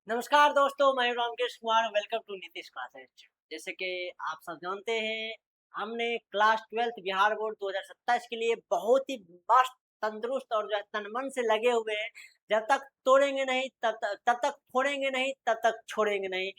नमस्कार दोस्तों, मैं Ramkesh Kumar. Welcome to Nitish classes. जैसे कि आप सब जानते हैं, हमने क्लास 12th बिहार बोर्ड 2027 के लिए बहुत ही मस्त, तंदुरुस्त और जो है तन मन से लगे हुए हैं। जब तक तोड़ेंगे नहीं, तब तक फोड़ेंगे नहीं, तब तक छोड़ेंगे नहीं।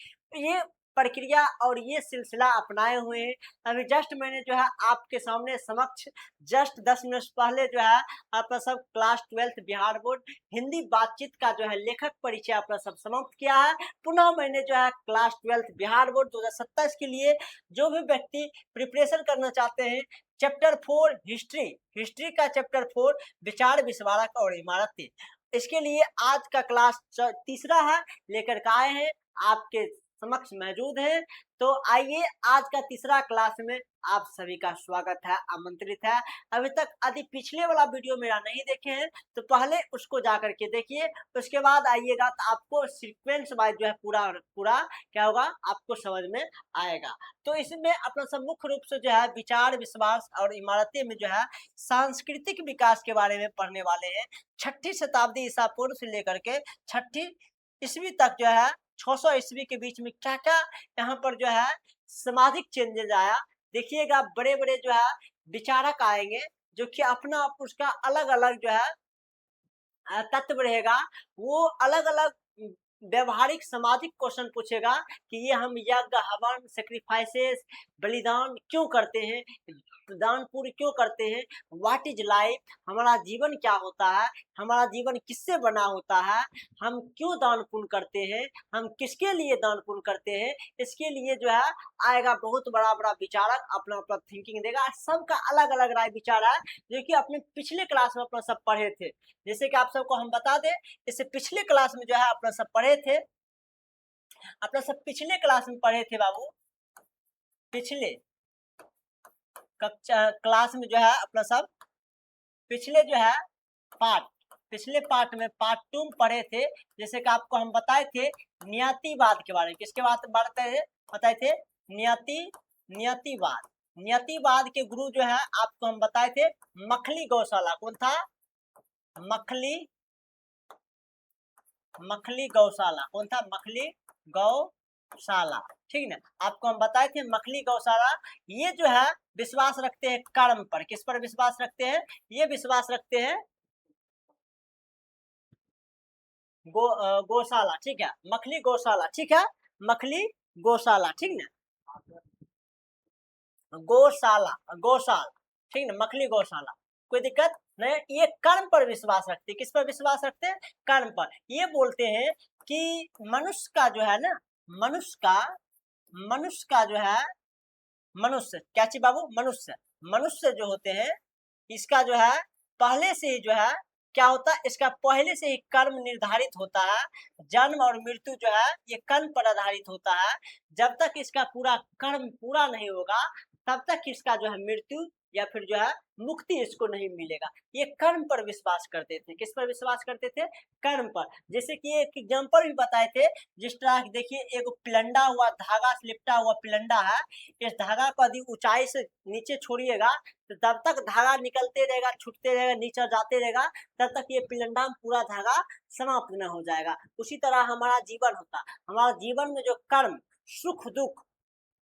ये प्रक्रिया और ये सिलसिला अपनाए हुए हैं। अभी जस्ट मैंने जो है आपके सामने समक्ष जस्ट 10 मिनट पहले जो है आपका सब class 12th Bihar board Hindi बातचीत का जो है लेखक परिचय अपना सब समाप्त किया है। पुनः मैंने जो है क्लास 12th बिहार बोर्ड 2027 के लिए जो भी व्यक्ति प्रिपरेशन करना चाहते हैं, चैप्टर 4 हिस्ट्री, हिस्ट्री का चैप्टर 4 विचार विस्मारक और इमारतें, इसके लिए आज का क्लास तीसरा है लेकर के आए हैं, आपके समक्ष मौजूद है। तो आइए, आज का तीसरा क्लास में आप सभी का स्वागत है, आमंत्रित है। अभी तक यदि पिछले वाला वीडियो मेरा नहीं देखे हैं तो पहले उसको जा करके देखिए, उसके बाद आइएगा तो आपको सीक्वेंस वाइज जो है पूरा पूरा क्या होगा आपको समझ में आएगा। तो इसमें अपना सब मुख्य रूप से जो है विचार विश्वास और इमारतें में जो है सांस्कृतिक विकास के बारे में पढ़ने वाले हैं। 6ठी शताब्दी ईसा पूर्व से लेकर के 6ठी ईस्वी तक जो है 600 ईस्वी के बीच में क्या क्या यहाँ पर जो है सामाजिक चेंजेस आया। देखिएगा, बड़े बड़े जो है विचारक आएंगे जो कि अपना उसका अलग अलग जो है तत्व रहेगा। वो अलग अलग व्यवहारिक सामाजिक क्वेश्चन पूछेगा कि ये हम यज्ञ हवन सेक्रीफाइसेस बलिदान क्यों करते हैं, दान पुण्य क्यों करते हैं, व्हाट इज लाइफ, हमारा जीवन क्या होता है, हमारा जीवन किससे बना होता है, हम क्यों दान पुण्य करते हैं, हम किसके लिए दान पुण्य करते हैं। इसके लिए जो है आएगा बहुत बड़ा बड़ा विचारक अपना अपना थिंकिंग देगा। सबका अलग अलग राय विचार है जो कि अपने पिछले क्लास में अपना सब पढ़े थे। जैसे कि आप सबको हम बता दें, इससे पिछले क्लास में जो है अपना सब पढ़े थे, अपना सब पिछले क्लास में पढ़े थे बाबू। पिछले कक्षा क्लास में जो है अपना सब पिछले जो है पार्ट, पिछले पार्ट में पार्ट 2 में पढ़े थे। जैसे कि आपको हम बताए थे नियतिवाद के बारे में। किसके बात बताए थे? नियति नियतिवाद। नियतिवाद के गुरु जो है आपको हम बताए थे मखली गौशाला। कौन था? मखली मखली गौशाला। कौन था? मखली गौशाला। ठीक ना, आपको हम बताए थे मखली गौशाला। ये जो है विश्वास रखते हैं कर्म पर। किस पर विश्वास रखते हैं? ये विश्वास रखते हैं गौशाला। ठीक है, मखली गौशाला। ठीक है, मखली गौशाला। ठीक ना, गौशाला गौशाला। ठीक ना, मखली गौशाला, कोई दिक्कत नहीं। ये कर्म पर विश्वास रखते हैं। किस पर विश्वास रखते हैं? कर्म पर। ये बोलते हैं कि मनुष्य का जो है ना, मनुष्य का जो है, मनुष्य क्या चीज बाबू? मनुष्य, मनुष्य जो होते हैं इसका जो है पहले से ही जो है क्या होता है, इसका पहले से ही कर्म निर्धारित होता है। जन्म और मृत्यु जो है ये कर्म पर आधारित होता है। जब तक इसका पूरा कर्म पूरा नहीं होगा तब तक इसका जो है मृत्यु या फिर जो है मुक्ति इसको नहीं मिलेगा। ये कर्म पर विश्वास करते थे। किस पर विश्वास करते थे? कर्म पर। जैसे कि एक एग्जाम्पल भी बताए थे, जिस तरह देखिए एक पिलंडा हुआ, धागा से लिपटा हुआ पिलंडा है। इस धागा को यदि ऊंचाई से नीचे छोड़िएगा तो तब तक धागा निकलते रहेगा, छूटते रहेगा, नीचे जाते रहेगा, तब तक ये पिलंडा में पूरा धागा समाप्त न हो जाएगा। उसी तरह हमारा जीवन होता। हमारा जीवन में जो कर्म सुख दुख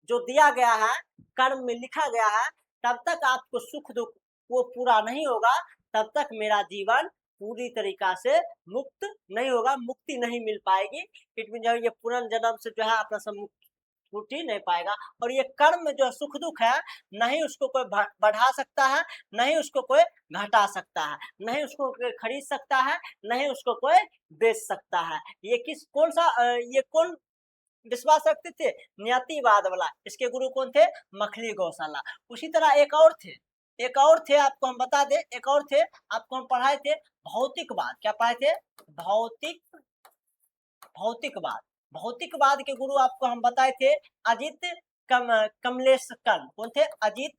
जो दिया गया है, कर्म में लिखा गया है, तब तक आपको सुख दुख वो पूरा नहीं होगा, तब तक मेरा जीवन पूरी तरीका से मुक्त नहीं होगा, मुक्ति नहीं मिल पाएगी। इट मीन ये पुनर्जन्म से जो है अपना सब छूट नहीं पाएगा। और ये कर्म में जो सुख दुख है, नहीं उसको कोई बढ़ा सकता है, नहीं उसको कोई घटा सकता है, नहीं उसको कोई खरीद सकता है, नहीं उसको कोई बेच सकता है। ये किस कौन सा ये कौन विश्वास रखते थे? नियतिवाद वाला। इसके गुरु कौन थे? मखली गौशाला। उसी तरह एक और थे आपको हम बता दें, एक और थे आपको हम पढ़ाए थे भौतिकवाद। क्या पढ़ाए थे? भौतिकवाद। भौतिकवाद के गुरु आपको हम बताए थे अजित कमलेश कर्ण। कौन थे? अजित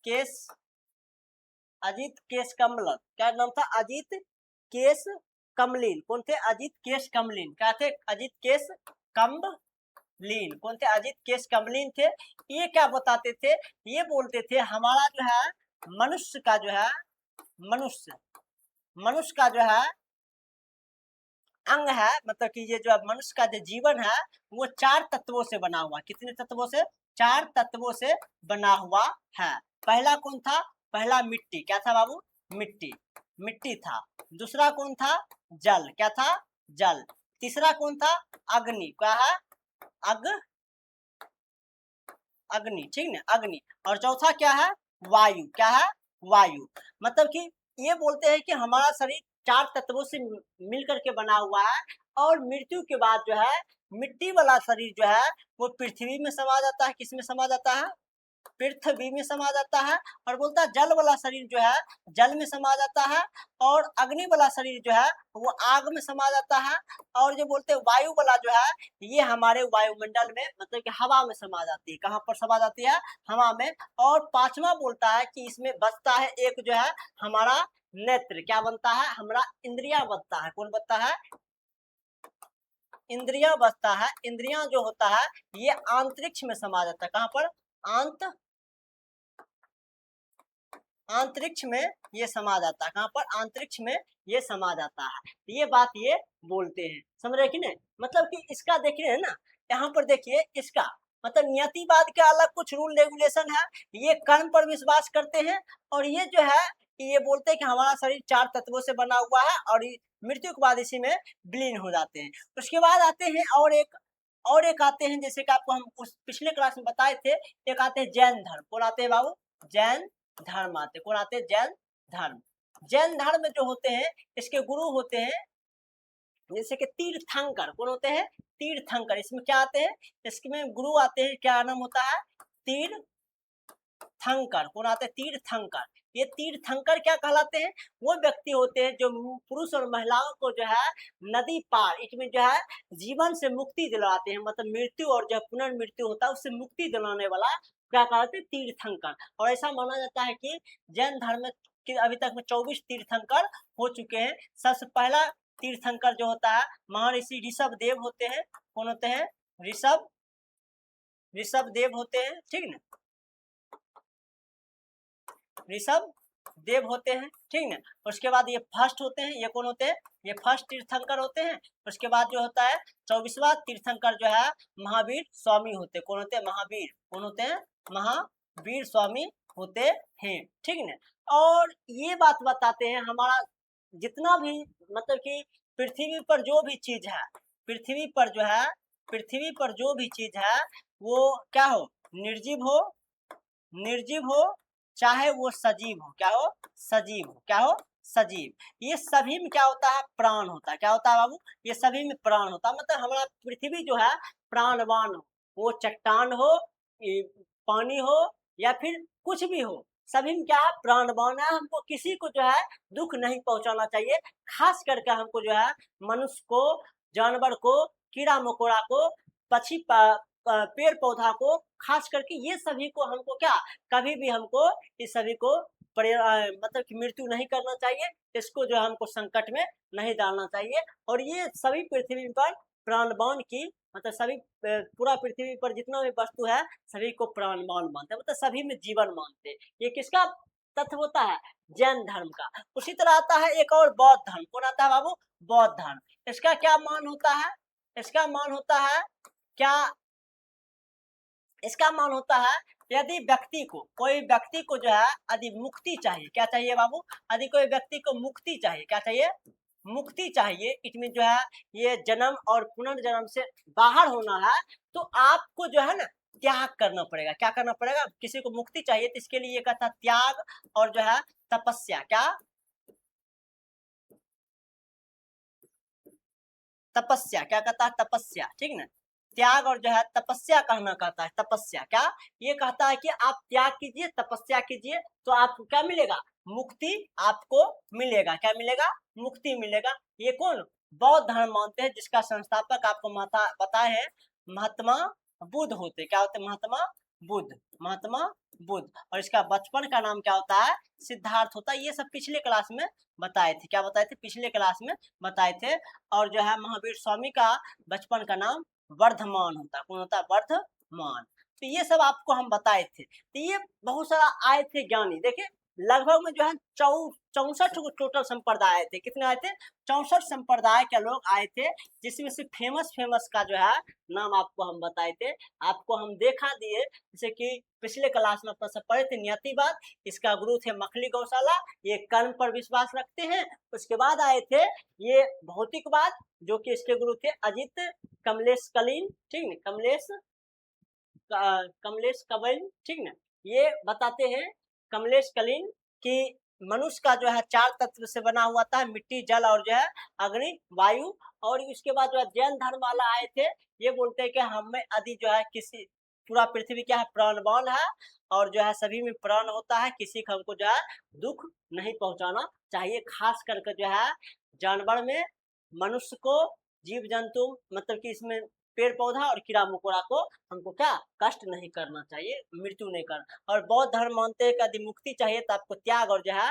केस अजित केस कमलन। क्या नाम था? अजित केस कमलीन। कौन थे? अजित केस कमलीन। क्या थे? अजित केस कमलीन। कौन थे? अजित केस कमलीन थे। ये क्या बताते थे? ये बोलते थे हमारा जो है मनुष्य का जो है, मनुष्य का जो है अंग है, मतलब कि ये जो मनुष्य का जो जीवन है वो 4 तत्वों से बना हुआ। कितने तत्वों से? 4 तत्वों से बना हुआ है। पहला कौन था? पहला मिट्टी। क्या था बाबू? मिट्टी। मिट्टी था। दूसरा कौन था? जल। क्या था? जल। तीसरा कौन था? अग्नि। क्या है? अग्नि, ठीक ना, अग्नि। और चौथा क्या है? वायु। क्या है? वायु। मतलब कि ये बोलते हैं कि हमारा शरीर 4 तत्वों से मिल करके बना हुआ है, और मृत्यु के बाद जो है मिट्टी वाला शरीर जो है वो पृथ्वी में समा जाता है। किस में समा जाता है? पृथ्वी में समा जाता है। और बोलता है जल वाला शरीर जो है जल में समा जाता है, और अग्नि वाला शरीर जो है वो आग में समा जाता है, और जो बोलते हैं वायु वाला जो है ये हमारे वायुमंडल में, मतलब कि हवा में समा जाती है। कहाँ पर समा जाती है? हवा में। और पांचवा बोलता है कि इसमें बचता है एक जो है हमारा नेत्र। क्या बनता है? हमारा इंद्रिया बनता है। कौन बनता है? इंद्रिया बचता है। इंद्रिया जो होता है ये अंतरिक्ष में समा जाता है। कहाँ पर? अंतरिक्ष में ये समा जाता है। कहाँ पर? अंतरिक्ष में ये समा जाता है। ये बात ये बोलते हैं, समझ रहे कि नहीं? मतलब कि इसका देखिए ना, यहाँ पर देखिए इसका मतलब नियतिवाद के अलग कुछ रूल रेगुलेशन है। ये कर्म पर विश्वास करते हैं, और ये जो है ये बोलते हैं कि हमारा शरीर 4 तत्वों से बना हुआ है, और मृत्यु के बाद इसी में विलीन हो जाते हैं। उसके बाद आते हैं और एक आते हैं, जैसे कि आपको हम उस पिछले क्लास में बताए थे, एक आते हैं जैन धर्म। कौन आते हैं बाबू? जैन धर्म आते। कौन आते हैं? जैन धर्म। जैन धर्म जो होते हैं इसके गुरु होते हैं जैसे कि तीर्थंकर। कौन होते हैं? तीर्थंकर। इसमें क्या आते हैं? इसमें गुरु आते हैं, क्या नाम होता है? तीर्थंकर। कौन आते हैं? तीर्थंकर। ये तीर्थंकर क्या कहलाते हैं? वो व्यक्ति होते हैं जो पुरुष और महिलाओं को जो है नदी पार, इसमें जो है जीवन से मुक्ति दिलाते हैं, मतलब मृत्यु और जब पुनर्मृत्यु होता है उससे मुक्ति दिलाने वाला क्या कहते हैं? तीर्थंकर। और ऐसा माना जाता है कि जैन धर्म के अभी तक में 24 तीर्थंकर हो चुके हैं। सबसे पहला तीर्थंकर जो होता है महर्षि ऋषभ देव होते हैं। कौन होते हैं? ऋषभ देव होते हैं, ठीक ना, ऋषभ देव होते हैं, ठीक ना। उसके बाद ये फर्स्ट होते हैं। ये कौन होते हैं? ये फर्स्ट तीर्थंकर होते हैं। उसके बाद जो होता है 24वां तीर्थंकर जो है महावीर स्वामी होते हैं। कौन होते हैं? महावीर। कौन होते हैं? महावीर स्वामी होते हैं, ठीक ना। और ये बात बताते हैं हमारा जितना भी, मतलब कि पृथ्वी पर जो भी चीज है, पृथ्वी पर जो है, पृथ्वी पर जो भी चीज है वो क्या हो? निर्जीव हो, निर्जीव हो, चाहे वो सजीव हो। क्या हो? सजीव हो। क्या हो? सजीव। ये सभी में क्या होता है? प्राण होता है। क्या होता है बाबू? ये सभी में प्राण होता है। मतलब हमारा पृथ्वी जो है प्राणवान हो, वो चट्टान हो, ये पानी हो, या फिर कुछ भी हो, सभी में क्या है? प्राणवान है। हमको किसी को जो है दुख नहीं पहुंचाना चाहिए। खास करके हमको जो है मनुष्य को, जानवर को, कीड़ा मकोड़ा को, पक्षी पेड़ पौधा को, खास करके ये सभी को हमको क्या, कभी भी हमको इस सभी को मतलब कि मृत्यु नहीं करना चाहिए। इसको जो है हमको संकट में नहीं डालना चाहिए। और ये सभी पृथ्वी पर प्राणवान की, मतलब सभी पूरा पृथ्वी पर जितना भी वस्तु है सभी को प्राणवान मानते हैं, मतलब सभी में जीवन मानते हैं। ये किसका तत्व होता है? जैन धर्म का। उसी तरह आता है एक और बौद्ध धर्म। कौन आता है बाबू? बौद्ध धर्म। इसका क्या मान होता है? इसका मान होता है क्या? इसका मान होता है यदि व्यक्ति को, कोई व्यक्ति को जो है यदि मुक्ति चाहिए। क्या चाहिए बाबू? यदि कोई व्यक्ति को मुक्ति चाहिए, क्या चाहिए? मुक्ति चाहिए। इसमें जो है ये जन्म और पुनर्जन्म से बाहर होना है, तो आपको जो है ना त्याग करना पड़ेगा। क्या करना पड़ेगा? किसी को मुक्ति चाहिए तो इसके लिए ये कहता है त्याग और जो है तपस्या। क्या? तपस्या। क्या कहता है? तपस्या, ठीक ना। त्याग और जो है तपस्या कहना कहता है। तपस्या क्या? ये कहता है कि आप त्याग कीजिए, तपस्या कीजिए, तो आपको क्या मिलेगा? मुक्ति आपको मिलेगा। क्या मिलेगा? मुक्ति मिलेगा। ये कौन? बौद्ध धर्म मानते हैं, जिसका संस्थापक आपको माता बताए हैं महात्मा बुद्ध होते। क्या होते? महात्मा बुद्ध। महात्मा बुद्ध। और इसका बचपन का नाम क्या होता है? सिद्धार्थ होता है। ये सब पिछले क्लास में बताए थे। क्या बताए थे? पिछले क्लास में बताए थे। और जो है महावीर स्वामी का बचपन का नाम वर्धमान होता है। कौन होता है? वर्धमान। तो ये सब आपको हम बताए थे। तो ये बहुत सारा आए थे ज्ञानी। देखिए लगभग में जो है 64 टोटल संप्रदाय थे। कितने आए थे? 64 संप्रदाय के लोग आए थे, जिसमें से फेमस का जो है नाम आपको हम बताए थे, आपको हम देखा दिए। जैसे कि पिछले क्लास में अपन सब पढ़े थे नियतिवाद, इसका गुरु थे मखली गौशाला, ये कर्म पर विश्वास रखते हैं। उसके बाद आए थे ये भौतिकवाद, जो कि इसके गुरु थे अजित कमलेश कलीन, ठीक है, कमलेश कबील, ठीक ना। ये बताते हैं कमलेश कलीन कि मनुष्य का जो है 4 तत्व से बना हुआ था, मिट्टी, जल और जो है अग्नि, वायु। और उसके बाद जो है जैन धर्म वाला आए थे, ये बोलते हैं कि हमें यदि जो है किसी पूरा पृथ्वी क्या है, प्राणवान है, और जो है सभी में प्राण होता है, किसी को हमको जो है दुख नहीं पहुंचाना चाहिए। खास करके जो है जानवर में, मनुष्य को, जीव जंतु, मतलब कि इसमें पेड़ पौधा और कीड़ा मकोड़ा को हमको क्या कष्ट नहीं करना चाहिए, मृत्यु नहीं करना। और बौद्ध धर्म मानते हैं कि यदि मुक्ति चाहिए तो आपको त्याग और जो है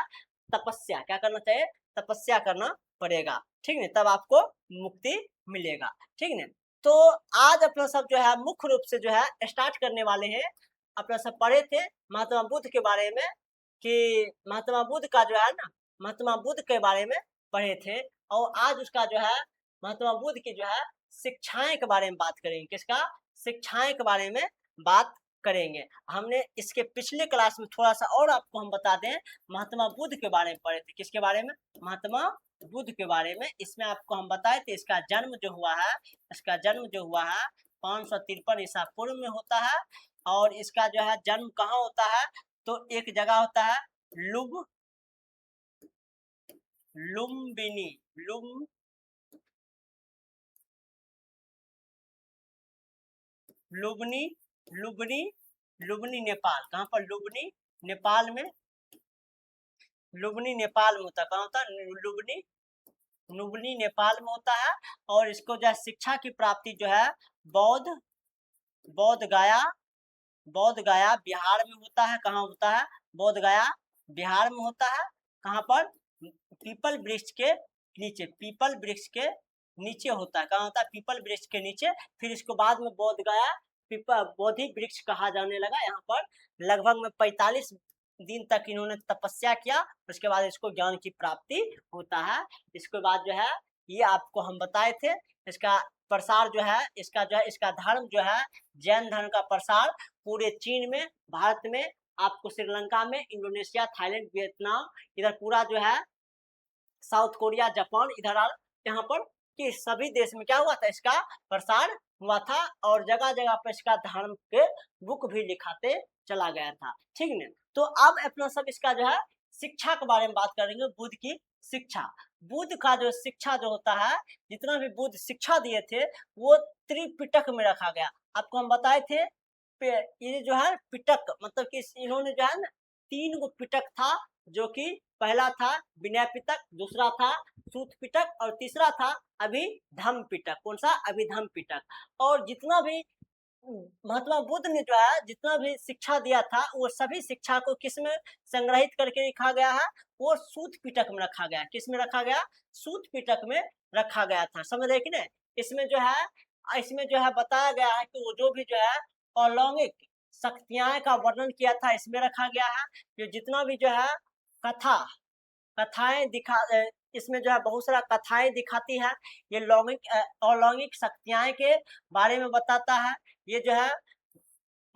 तपस्या क्या करना चाहिए, तपस्या करना पड़ेगा, ठीक है, तब आपको मुक्ति मिलेगा, ठीक है। तो आज अपना सब जो है मुख्य रूप से जो है स्टार्ट करने वाले हैं। अपना सब पढ़े थे महात्मा बुद्ध के बारे में, कि महात्मा बुद्ध का जो है ना, महात्मा बुद्ध के बारे में पढ़े थे। और आज उसका जो है महात्मा बुद्ध की जो है शिक्षाएं के बारे में बात करेंगे। किसका? शिक्षाएं के बारे में बात करेंगे। हमने इसके पिछले क्लास में थोड़ा सा और आपको हम बता दें, महात्मा बुद्ध के बारे में पढ़े थे। किसके बारे में? महात्मा बुद्ध के बारे में। इसमें आपको हम बताए थे इसका जन्म जो हुआ है, इसका जन्म जो हुआ है 553 ईसा पूर्व में होता है। और इसका जो है जन्म कहाँ होता है? तो एक जगह होता है लुम्बिनी, लुबनी, लुबनी, लुबनी नेपाल। कहाँ पर? लुबनी नेपाल में, लुबनी नेपाल में होता है। कहाँ होता है? लुबनी, लुबनी नेपाल में होता है। और इसको जो है शिक्षा की प्राप्ति जो है बौद्ध, बौद्ध गया, बौद्ध गया बिहार में होता है। कहाँ होता है? बौद्ध गया बिहार में होता है। कहाँ पर? पीपल वृक्ष के नीचे, पीपल वृक्ष के नीचे होता है। कहाँ होता है? पीपल वृक्ष के नीचे। फिर इसको बाद में बोध गया बोधि वृक्ष कहा जाने लगा। यहाँ पर लगभग में 45 दिन तक इन्होंने तपस्या किया, उसके बाद इसको ज्ञान की प्राप्ति होता है। इसके बाद जो है ये आपको हम बताए थे, इसका प्रसार जो है, इसका जो है इसका धर्म जो है जैन धर्म का प्रसार पूरे चीन में, भारत में, आपको श्रीलंका में, इंडोनेशिया, थाईलैंड, वियतनाम, इधर पूरा जो है साउथ कोरिया, जापान, इधर यहाँ पर कि सभी देश में क्या हुआ था, इसका प्रसार हुआ था। और जगह जगह पर इसका धर्म के बुक भी लिखाते चला गया था, ठीक है। तो अब अपना सब इसका जो है शिक्षा के बारे में बात करेंगे। बुद्ध की शिक्षा, बुद्ध का जो शिक्षा जो होता है, जितना भी बुद्ध शिक्षा दिए थे वो त्रिपिटक में रखा गया। आपको हम बताए थे ये जो है पिटक, मतलब कि इन्होंने जो है ना 3 गो पिटक था, जो कि पहला था विनय पिटक, दूसरा था सूत पिटक, और तीसरा था अभिधम पिटक। कौन सा? अभिधम पिटक। और जितना भी महात्मा बुद्ध ने जो है जितना भी शिक्षा दिया था, वो सभी शिक्षा को किस में संग्रहित करके रखा गया है? वो सूत पिटक में रखा गया। किस में रखा गया? सूत पिटक में रखा गया था। समझ रहे कि नहीं? इसमें जो है बताया गया है कि वो जो भी जो है अलौकिक शक्तियां का वर्णन किया था, इसमें रखा गया है। जो जितना भी जो है कथा, कथाएं इसमें जो है बहुत सारा कथाएं दिखाती है। ये अलौकिक शक्तियां के बारे में बताता है। ये जो है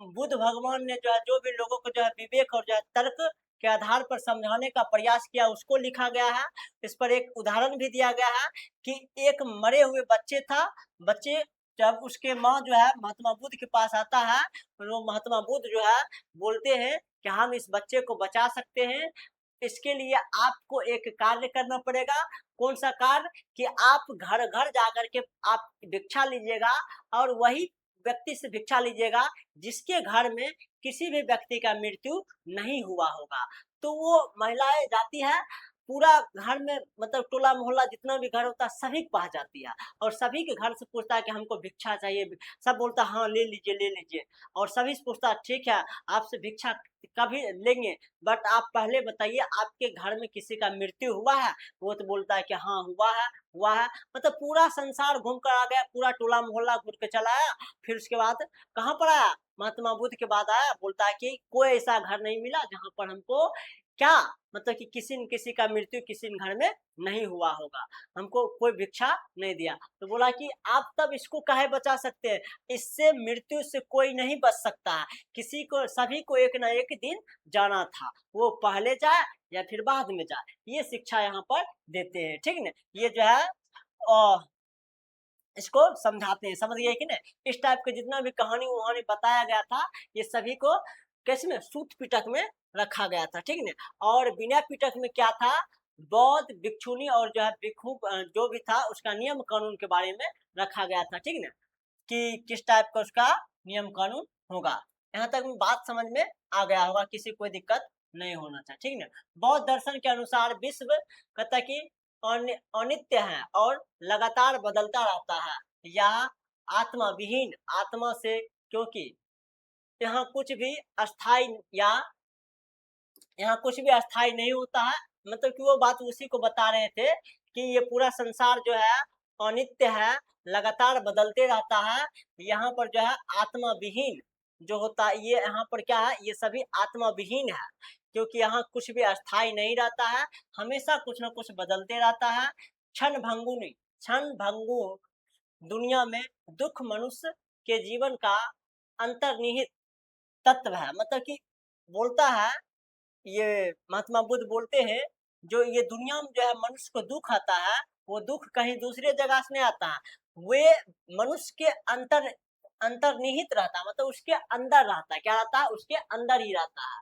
बुद्ध भगवान ने जो है जो भी लोगों को जो है विवेक और जो है तर्क के आधार पर समझाने का प्रयास किया, उसको लिखा गया है। इस पर एक उदाहरण भी दिया गया है कि एक मरे हुए बच्चे जब उसके माँ जो है महात्मा बुद्ध के पास आता है, तो महात्मा बुद्ध जो है बोलते हैं कि हम इस बच्चे को बचा सकते हैं। इसके लिए आपको एक कार्य करना पड़ेगा। कौन सा कार्य? कि आप घर घर जाकर के आप भिक्षा लीजिएगा, और वही व्यक्ति से भिक्षा लीजिएगा जिसके घर में किसी भी व्यक्ति का मृत्यु नहीं हुआ होगा। तो वो महिलाएं जाती है, पूरा घर में, मतलब टोला मोहल्ला जितना भी घर होता है सभी के पास जाती है, और सभी के घर से पूछता है कि हमको भिक्षा चाहिए। सब बोलता है हाँ ले लीजिए, ले लीजिए। और सभी से पूछता है ठीक है आपसे भिक्षा कभी लेंगे, बट आप पहले बताइए आपके घर में किसी का मृत्यु हुआ है? वो तो बोलता है कि हाँ हुआ है, हुआ है। मतलब पूरा संसार घूम कर आ गया, पूरा टोला मोहल्ला घूम के चला आया। फिर उसके बाद कहाँ पर आया? महात्मा बुद्ध के बाद आया, बोलता है कि कोई ऐसा घर नहीं मिला जहाँ पर हमको क्या मतलब कि किसी न किसी का मृत्यु किसी न घर में नहीं हुआ होगा, हमको कोई भिक्षा नहीं दिया। तो बोला कि आप तब इसको काहे बचा सकते हैं, इससे मृत्यु से कोई नहीं बच सकता है, किसी को सभी को एक ना एक दिन जाना था, वो पहले जाए या फिर बाद में जाए, ये शिक्षा यहाँ पर देते हैं। ठीक न, ये जो है इसको समझाते हैं, समझ गए कि नहीं। इस टाइप के जितना भी कहानी वहानी बताया गया था, ये सभी को कैसे में सूत पिटक में रखा गया था। ठीक न, और बिना पिटक में क्या था, बौद्ध भिक्षुनी और जो है भिक्षु जो भी था उसका नियम कानून के बारे में रखा गया था। ठीक न, कि किस टाइप का उसका नियम कानून होगा। यहाँ तक बात समझ में आ गया होगा, किसी कोई दिक्कत नहीं होना चाहिए। ठीक न, बौद्ध दर्शन के अनुसार विश्व कहता कि अनित्य है और लगातार बदलता रहता है, या आत्मा विहीन, आत्मा से, क्योंकि यहाँ कुछ भी अस्थाई या यहाँ कुछ भी अस्थाई नहीं होता है। मतलब कि वो बात उसी को बता रहे थे कि ये पूरा संसार जो है अनित्य है, लगातार बदलते रहता है। यहाँ पर जो है आत्मा विहीन जो होता है, ये यहाँ पर क्या है, ये सभी आत्मा विहीन है, क्योंकि यहाँ कुछ भी अस्थाई नहीं रहता है, हमेशा कुछ न कुछ बदलते रहता है। क्षण भंगुनी, क्षण भंगु दुनिया में दुख मनुष्य के जीवन का अंतर्निहित तत्व है। मतलब कि बोलता है, ये महात्मा बुद्ध बोलते हैं, जो ये दुनिया में जो है मनुष्य को दुख आता है, वो दुख कहीं दूसरे जगह से नहीं आता है, वे मनुष्य के अंतर्निहित रहता है, मतलब उसके अंदर रहता है। क्या रहता है, उसके अंदर ही रहता है।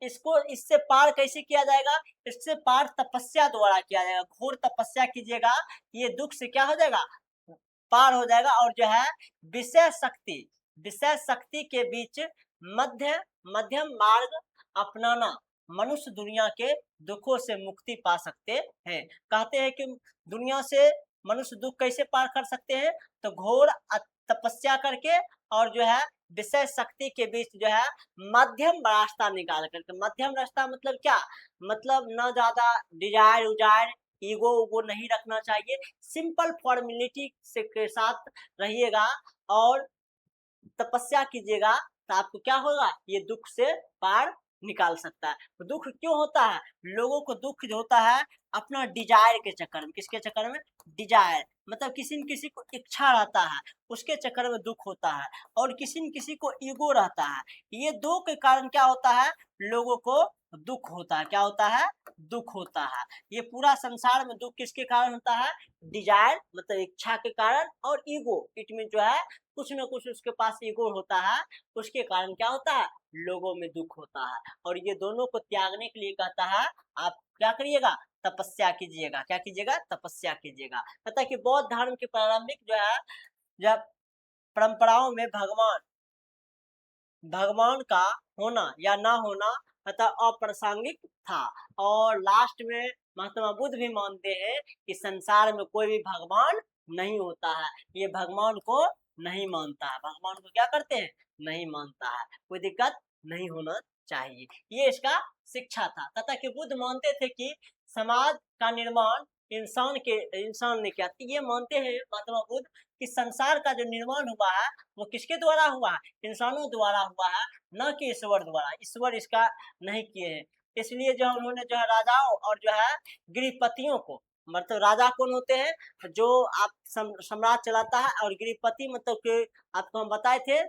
इसको इससे पार कैसे किया जाएगा, इससे पार तपस्या द्वारा किया जाएगा। घोर तपस्या कीजिएगा, ये दुख से क्या हो जाएगा, पार हो जाएगा। और जो है विषय शक्ति के बीच मध्यम मार्ग अपनाना मनुष्य दुनिया के दुखों से मुक्ति पा सकते हैं। कहते हैं कि दुनिया से मनुष्य दुख कैसे पार कर सकते हैं, तो घोर तपस्या करके, और जो है विषय शक्ति के बीच जो है मध्यम रास्ता निकाल करके। मध्यम रास्ता मतलब क्या, मतलब न ज्यादा डिजायर उजायर, ईगो उगो नहीं रखना चाहिए, सिंपल फॉर्मेलिटी से के साथ रहिएगा और तपस्या कीजिएगा, तो आपको क्या होगा, ये दुख से पार निकाल सकता है। तो दुख क्यों होता है, लोगों को दुख जो होता है अपना डिजायर के चक्कर में। किसके चक्कर में, डिजायर, मतलब किसी न किसी को इच्छा रहता है, उसके चक्कर में दुख होता है। और किसी न किसी को ईगो रहता है, ये दो के कारण क्या होता है, लोगों को दुख होता है। क्या होता है, दुख होता है। ये पूरा संसार में दुख किसके कारण होता है, डिजायर मतलब इच्छा के कारण, और ईगो इट में जो है कुछ न कुछ उसके पास ईगो होता है, उसके कारण क्या होता है, लोगों में दुख होता है। और ये दोनों को त्यागने के लिए कहता है, आप क्या करिएगा, तपस्या कीजिएगा। क्या कीजिएगा, तपस्या कीजिएगा। कहता है कि बौद्ध धर्म के प्रारंभिक जो है जब परंपराओं में भगवान का होना या ना होना अतः अप्रासंगिक था। और लास्ट में महात्मा बुद्ध भी मानते हैं कि संसार में कोई भी भगवान नहीं होता है, ये भगवान को नहीं मानता है, भगवान को क्या करते हैं, नहीं मानता है। कोई दिक्कत नहीं होना चाहिए, ये इसका शिक्षा था। तथा कि बुद्ध मानते थे कि समाज का निर्माण इंसान ने किया। ये मानते हैं महात्मा बुद्ध कि संसार का जो निर्माण हुआ है वो किसके द्वारा हुआ है, इंसानों द्वारा हुआ है, न कि ईश्वर द्वारा। ईश्वर इसका नहीं किए हैं। इसलिए जो उन्होंने जो है राजाओं और जो है गृहपतियों को, मतलब राजा कौन होते हैं, जो आप सम्राट चलाता है, और गृहपति मतलब कि आपको हम बताए थे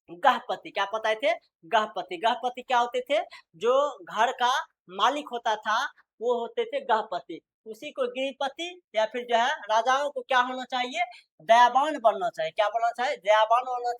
गृहपति। क्या बताए थे, गृहपति। गृहपति क्या होते थे, जो घर का मालिक होता था वो होते थे गृहपति। उसी को गृहपति या फिर जो है राजाओं को क्या होना चाहिए, दयावान बनना चाहिए। क्या बनना चाहिए, दयावान होना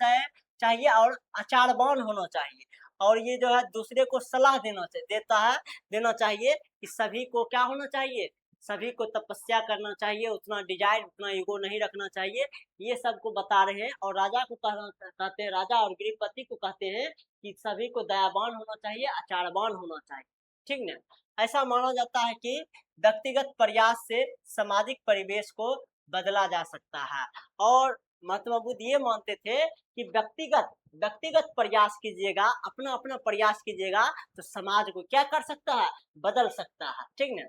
चाहिए और आचारवान होना चाहिए। और ये जो है दूसरे को सलाह देना चाहिए कि सभी को क्या होना चाहिए, सभी को तपस्या करना चाहिए, उतना डिजायर उतना ईगो नहीं रखना चाहिए। ये सबको बता रहे हैं। और राजा को कहते हैं, राजा और गृहपति को कहते हैं कि सभी को दयावान होना चाहिए, आचारवान होना चाहिए। ठीक न, ऐसा माना जाता है कि व्यक्तिगत प्रयास से सामाजिक परिवेश को बदला जा सकता है। और महात्मा बुद्ध ये मानते थे कि व्यक्तिगत प्रयास कीजिएगा, अपना अपना प्रयास कीजिएगा, तो समाज को क्या कर सकता है, बदल सकता है। ठीक न,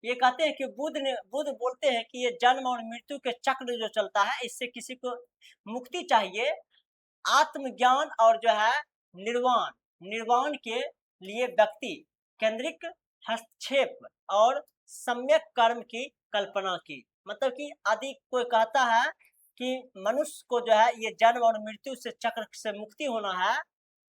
ये कहते हैं कि बुद्ध बोलते हैं कि ये जन्म और मृत्यु के चक्र जो चलता है, इससे किसी को मुक्ति चाहिए। आत्मज्ञान और जो है निर्वाण निर्वाण के लिए व्यक्ति केंद्रिक हस्तक्षेप और सम्यक कर्म की कल्पना की। मतलब कि यदि कोई कहता है कि मनुष्य को जो है ये जन्म और मृत्यु से चक्र से मुक्ति होना है,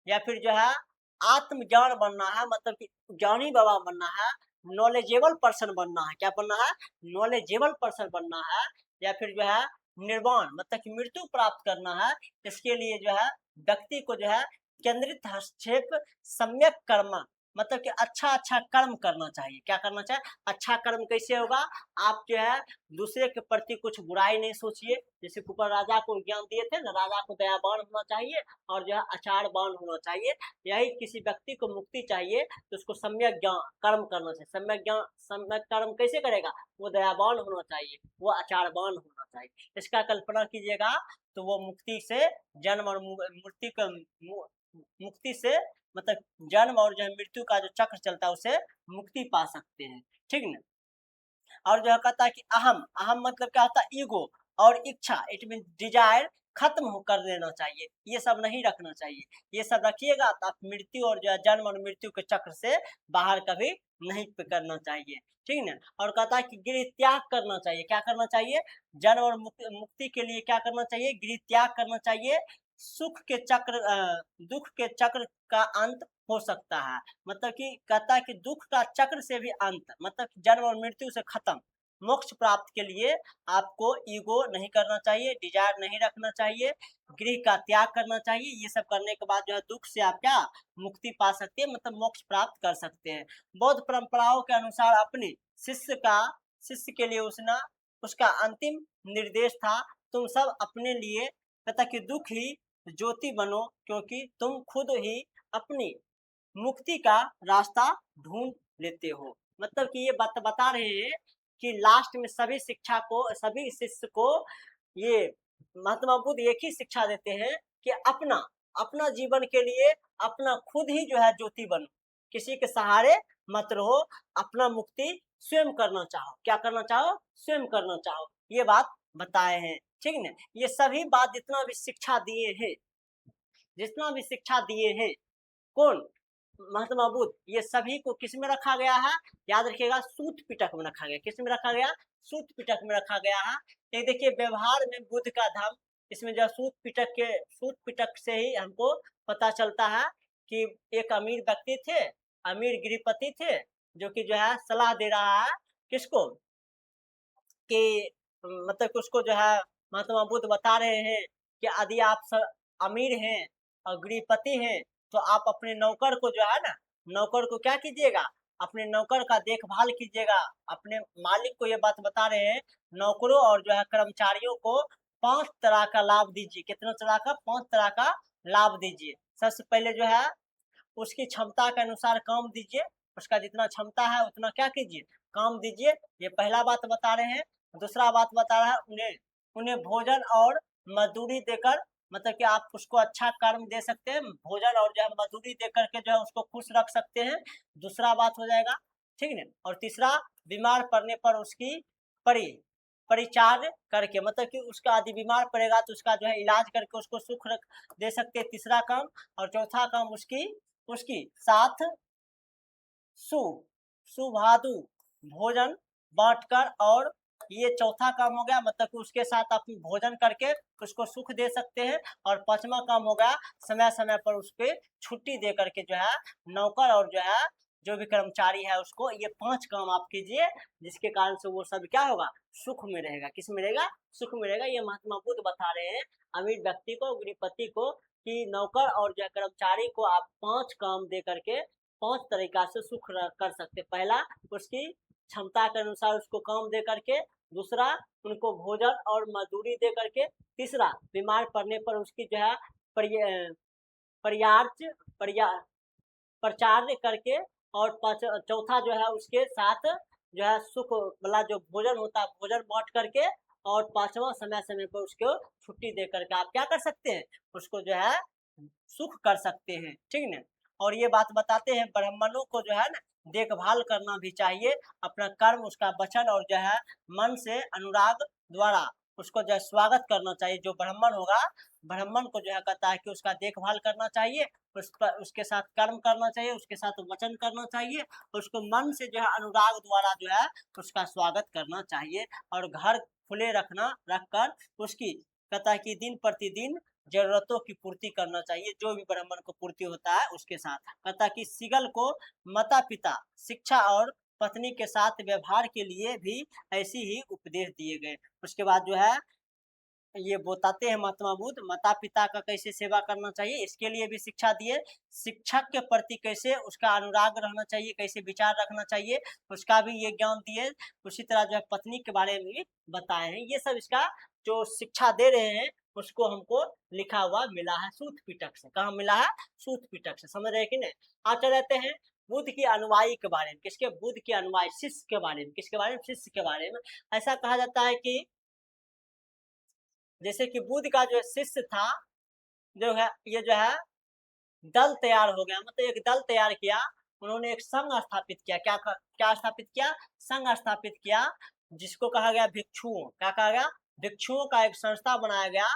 या फिर जो है आत्मज्ञान बनना है, मतलब कि ज्ञानी बाबा बनना है, नॉलेजेबल पर्सन बनना है। क्या बनना है? नॉलेजेबल पर्सन बनना है। या फिर जो है निर्वाण मतलब कि मृत्यु प्राप्त करना है। इसके लिए जो है व्यक्ति को जो है केंद्रित हस्तक्षेप, सम्यक कर्म मतलब कि अच्छा कर्म करना चाहिए। क्या करना चाहिए? अच्छा कर्म कैसे होगा? आप जो है दूसरे के प्रति कुछ बुराई नहीं सोचिए। जैसे कुकर राजा को ज्ञान दिए थे ना, राजा को दयावान होना चाहिए और जो है आचारवान होना चाहिए। यही किसी व्यक्ति को मुक्ति चाहिए तो उसको सम्यक ज्ञान कर्म करना चाहिए। सम्यक कर्म कैसे करेगा? वो दयावान होना चाहिए, वो आचारवान होना चाहिए। इसका कल्पना कीजिएगा तो वो मुक्ति से जन्म और मुक्ति से मतलब जन्म और जो है मृत्यु का जो चक्र चलता है उसे मुक्ति पा सकते हैं। ठीक ना? और जो है कहता है कि अहम, अहम मतलब क्या होता है? ईगो और इच्छा, इट मीन डिजायर खत्म कर देना चाहिए। ये सब नहीं रखना चाहिए। ये सब रखिएगा तो आप मृत्यु और जो है जन्म और मृत्यु के चक्र से बाहर कभी नहीं करना चाहिए। ठीक ना? और कहता है कि गृह त्याग करना चाहिए। क्या करना चाहिए? जन्म और मुक्ति के लिए क्या करना चाहिए? गृह त्याग करना चाहिए। सुख के चक्र दुख के चक्र का अंत हो सकता है। मतलब कि कहता है कि दुख का चक्र से भी अंत, मतलब जन्म और मृत्यु से खत्म। मोक्ष प्राप्त के लिए आपको ईगो नहीं करना चाहिए, डिजायर नहीं रखना चाहिए, गृह का त्याग करना चाहिए। ये सब करने के बाद जो है दुख से आप क्या मुक्ति पा सकते हैं, मतलब मोक्ष प्राप्त कर सकते हैं। बौद्ध परंपराओं के अनुसार अपने शिष्य के लिए उसका अंतिम निर्देश था, तुम सब अपने लिए तथा कि दुख ही ज्योति बनो, क्योंकि तुम खुद ही अपनी मुक्ति का रास्ता ढूंढ लेते हो। मतलब कि ये बता रहे हैं कि लास्ट में सभी शिष्य को ये महात्मा बुद्ध एक ही शिक्षा देते हैं कि अपना अपना जीवन के लिए अपना खुद ही जो है ज्योति बनो, किसी के सहारे मत रहो, अपना मुक्ति स्वयं करना चाहो। क्या करना चाहो? स्वयं करना चाहो। ये बात बताए हैं। ठीक ना? ये सभी बात जितना भी शिक्षा दिए हैं कौन? महात्मा बुद्ध। ये सभी को किस में रखा गया है? याद रखिएगा, सूत पिटक में रखा गया। किस में रखा गया? सूत पिटक में रखा गया है। ये देखिए व्यवहार में बुद्ध का धर्म, इसमें जो सूत पिटक से ही हमको पता चलता है कि एक अमीर व्यक्ति थे, अमीर गृहपति थे, जो कि जो है सलाह दे रहा है किसको? कि मतलब कि उसको जो है महात्मा बुद्ध बता रहे हैं कि यदि आप अमीर हैं और गृहपति हैं तो आप अपने नौकर को जो है ना, नौकर को क्या कीजिएगा? अपने नौकर का देखभाल कीजिएगा। अपने मालिक को ये बात बता रहे हैं, नौकरों और जो है कर्मचारियों को 5 तरह का लाभ दीजिए। कितना तरह का? 5 तरह का लाभ दीजिए। सबसे पहले जो है उसकी क्षमता के अनुसार काम दीजिए, उसका जितना क्षमता है उतना क्या कीजिए? काम दीजिए। ये पहला बात बता रहे हैं। दूसरा बात बता रहा है उन्हें उन्हें भोजन और मजदूरी देकर, मतलब कि आप उसको अच्छा कर्म दे सकते हैं, भोजन और जो है मजदूरी दे करके जो है उसको खुश रख सकते हैं। दूसरा बात हो जाएगा। ठीक है? और तीसरा, बीमार पड़ने पर उसकी परि परिचार करके, मतलब कि उसका यदि बीमार पड़ेगा तो उसका जो है इलाज करके उसको सुख रख दे सकते हैं। तीसरा काम। और चौथा काम उसकी उसकी साथ सुभादु भोजन बांटकर, और ये चौथा काम हो गया, मतलब कि उसके साथ आप भोजन करके उसको सुख दे सकते हैं। और पांचवा काम हो गया समय समय पर उसके छुट्टी दे करके जो है नौकर और जो है जो भी कर्मचारी है उसको ये 5 काम आप कीजिए, जिसके कारण से वो सब क्या होगा? सुख में रहेगा। किस में रहेगा? सुख में रहेगा। ये महात्मा बुद्ध बता रहे हैं अमीर व्यक्ति को, गृहपति को, कि नौकर और जो कर्मचारी को आप 5 काम दे करके 5 तरीका से सुख कर सकते। पहला, उसकी क्षमता के अनुसार उसको काम दे करके। दूसरा, उनको भोजन और मजदूरी दे करके। तीसरा, बीमार पड़ने पर उसकी जो है पर्याप्त प्रचार करके। और चौथा जो है उसके साथ जो है सुख वाला जो भोजन होता है भोजन बांट करके। और पांचवा, समय समय पर उसको छुट्टी दे करके आप क्या कर सकते हैं? उसको जो है सुख कर सकते हैं। ठीक ना? और ये बात बताते हैं ब्राह्मणों को जो है ना देखभाल करना भी चाहिए, अपना कर्म, उसका वचन और जो है मन से अनुराग द्वारा उसको जो है स्वागत करना चाहिए। जो ब्राह्मण होगा ब्राह्मण को जो है कहता है कि उसका देखभाल करना चाहिए, उस पर उसके साथ कर्म करना चाहिए, उसके साथ वचन करना चाहिए, उसको मन से जो है अनुराग द्वारा जो है उसका स्वागत करना चाहिए, और घर खुले रखकर उसकी कहता है कि दिन प्रतिदिन जरूरतों की पूर्ति करना चाहिए, जो भी ब्राह्मण को पूर्ति होता है उसके साथ। कहता है कि सिगल को माता पिता, शिक्षा और पत्नी के साथ व्यवहार के लिए भी ऐसी ही उपदेश दिए गए। उसके बाद जो है ये बताते हैं महात्मा बुद्ध, माता पिता का कैसे सेवा करना चाहिए इसके लिए भी शिक्षा दिए, शिक्षक के प्रति कैसे उसका अनुराग रहना चाहिए, कैसे विचार रखना चाहिए उसका भी ये ज्ञान दिए। उसी तरह जो है पत्नी के बारे में भी बताए हैं। ये सब इसका जो शिक्षा दे रहे हैं उसको हमको लिखा हुआ मिला है सूत पिटक से। कहाँ मिला है? सूत पिटक से। समझ रहे कि नहीं? आते रहते हैं बुद्ध की अनुयायी के बारे में। किसके? बुद्ध के अनुयायी, शिष्य के बारे में। किसके बारे में? शिष्य के बारे में। ऐसा कहा जाता है कि जैसे कि बुद्ध का जो शिष्य था, जो है ये जो है दल तैयार हो गया, मतलब एक दल तैयार किया, उन्होंने एक संघ स्थापित किया। क्या स्थापित किया? संघ स्थापित किया, जिसको कहा गया भिक्षुओं। क्या कहा गया? भिक्षुओं का एक संस्था बनाया गया,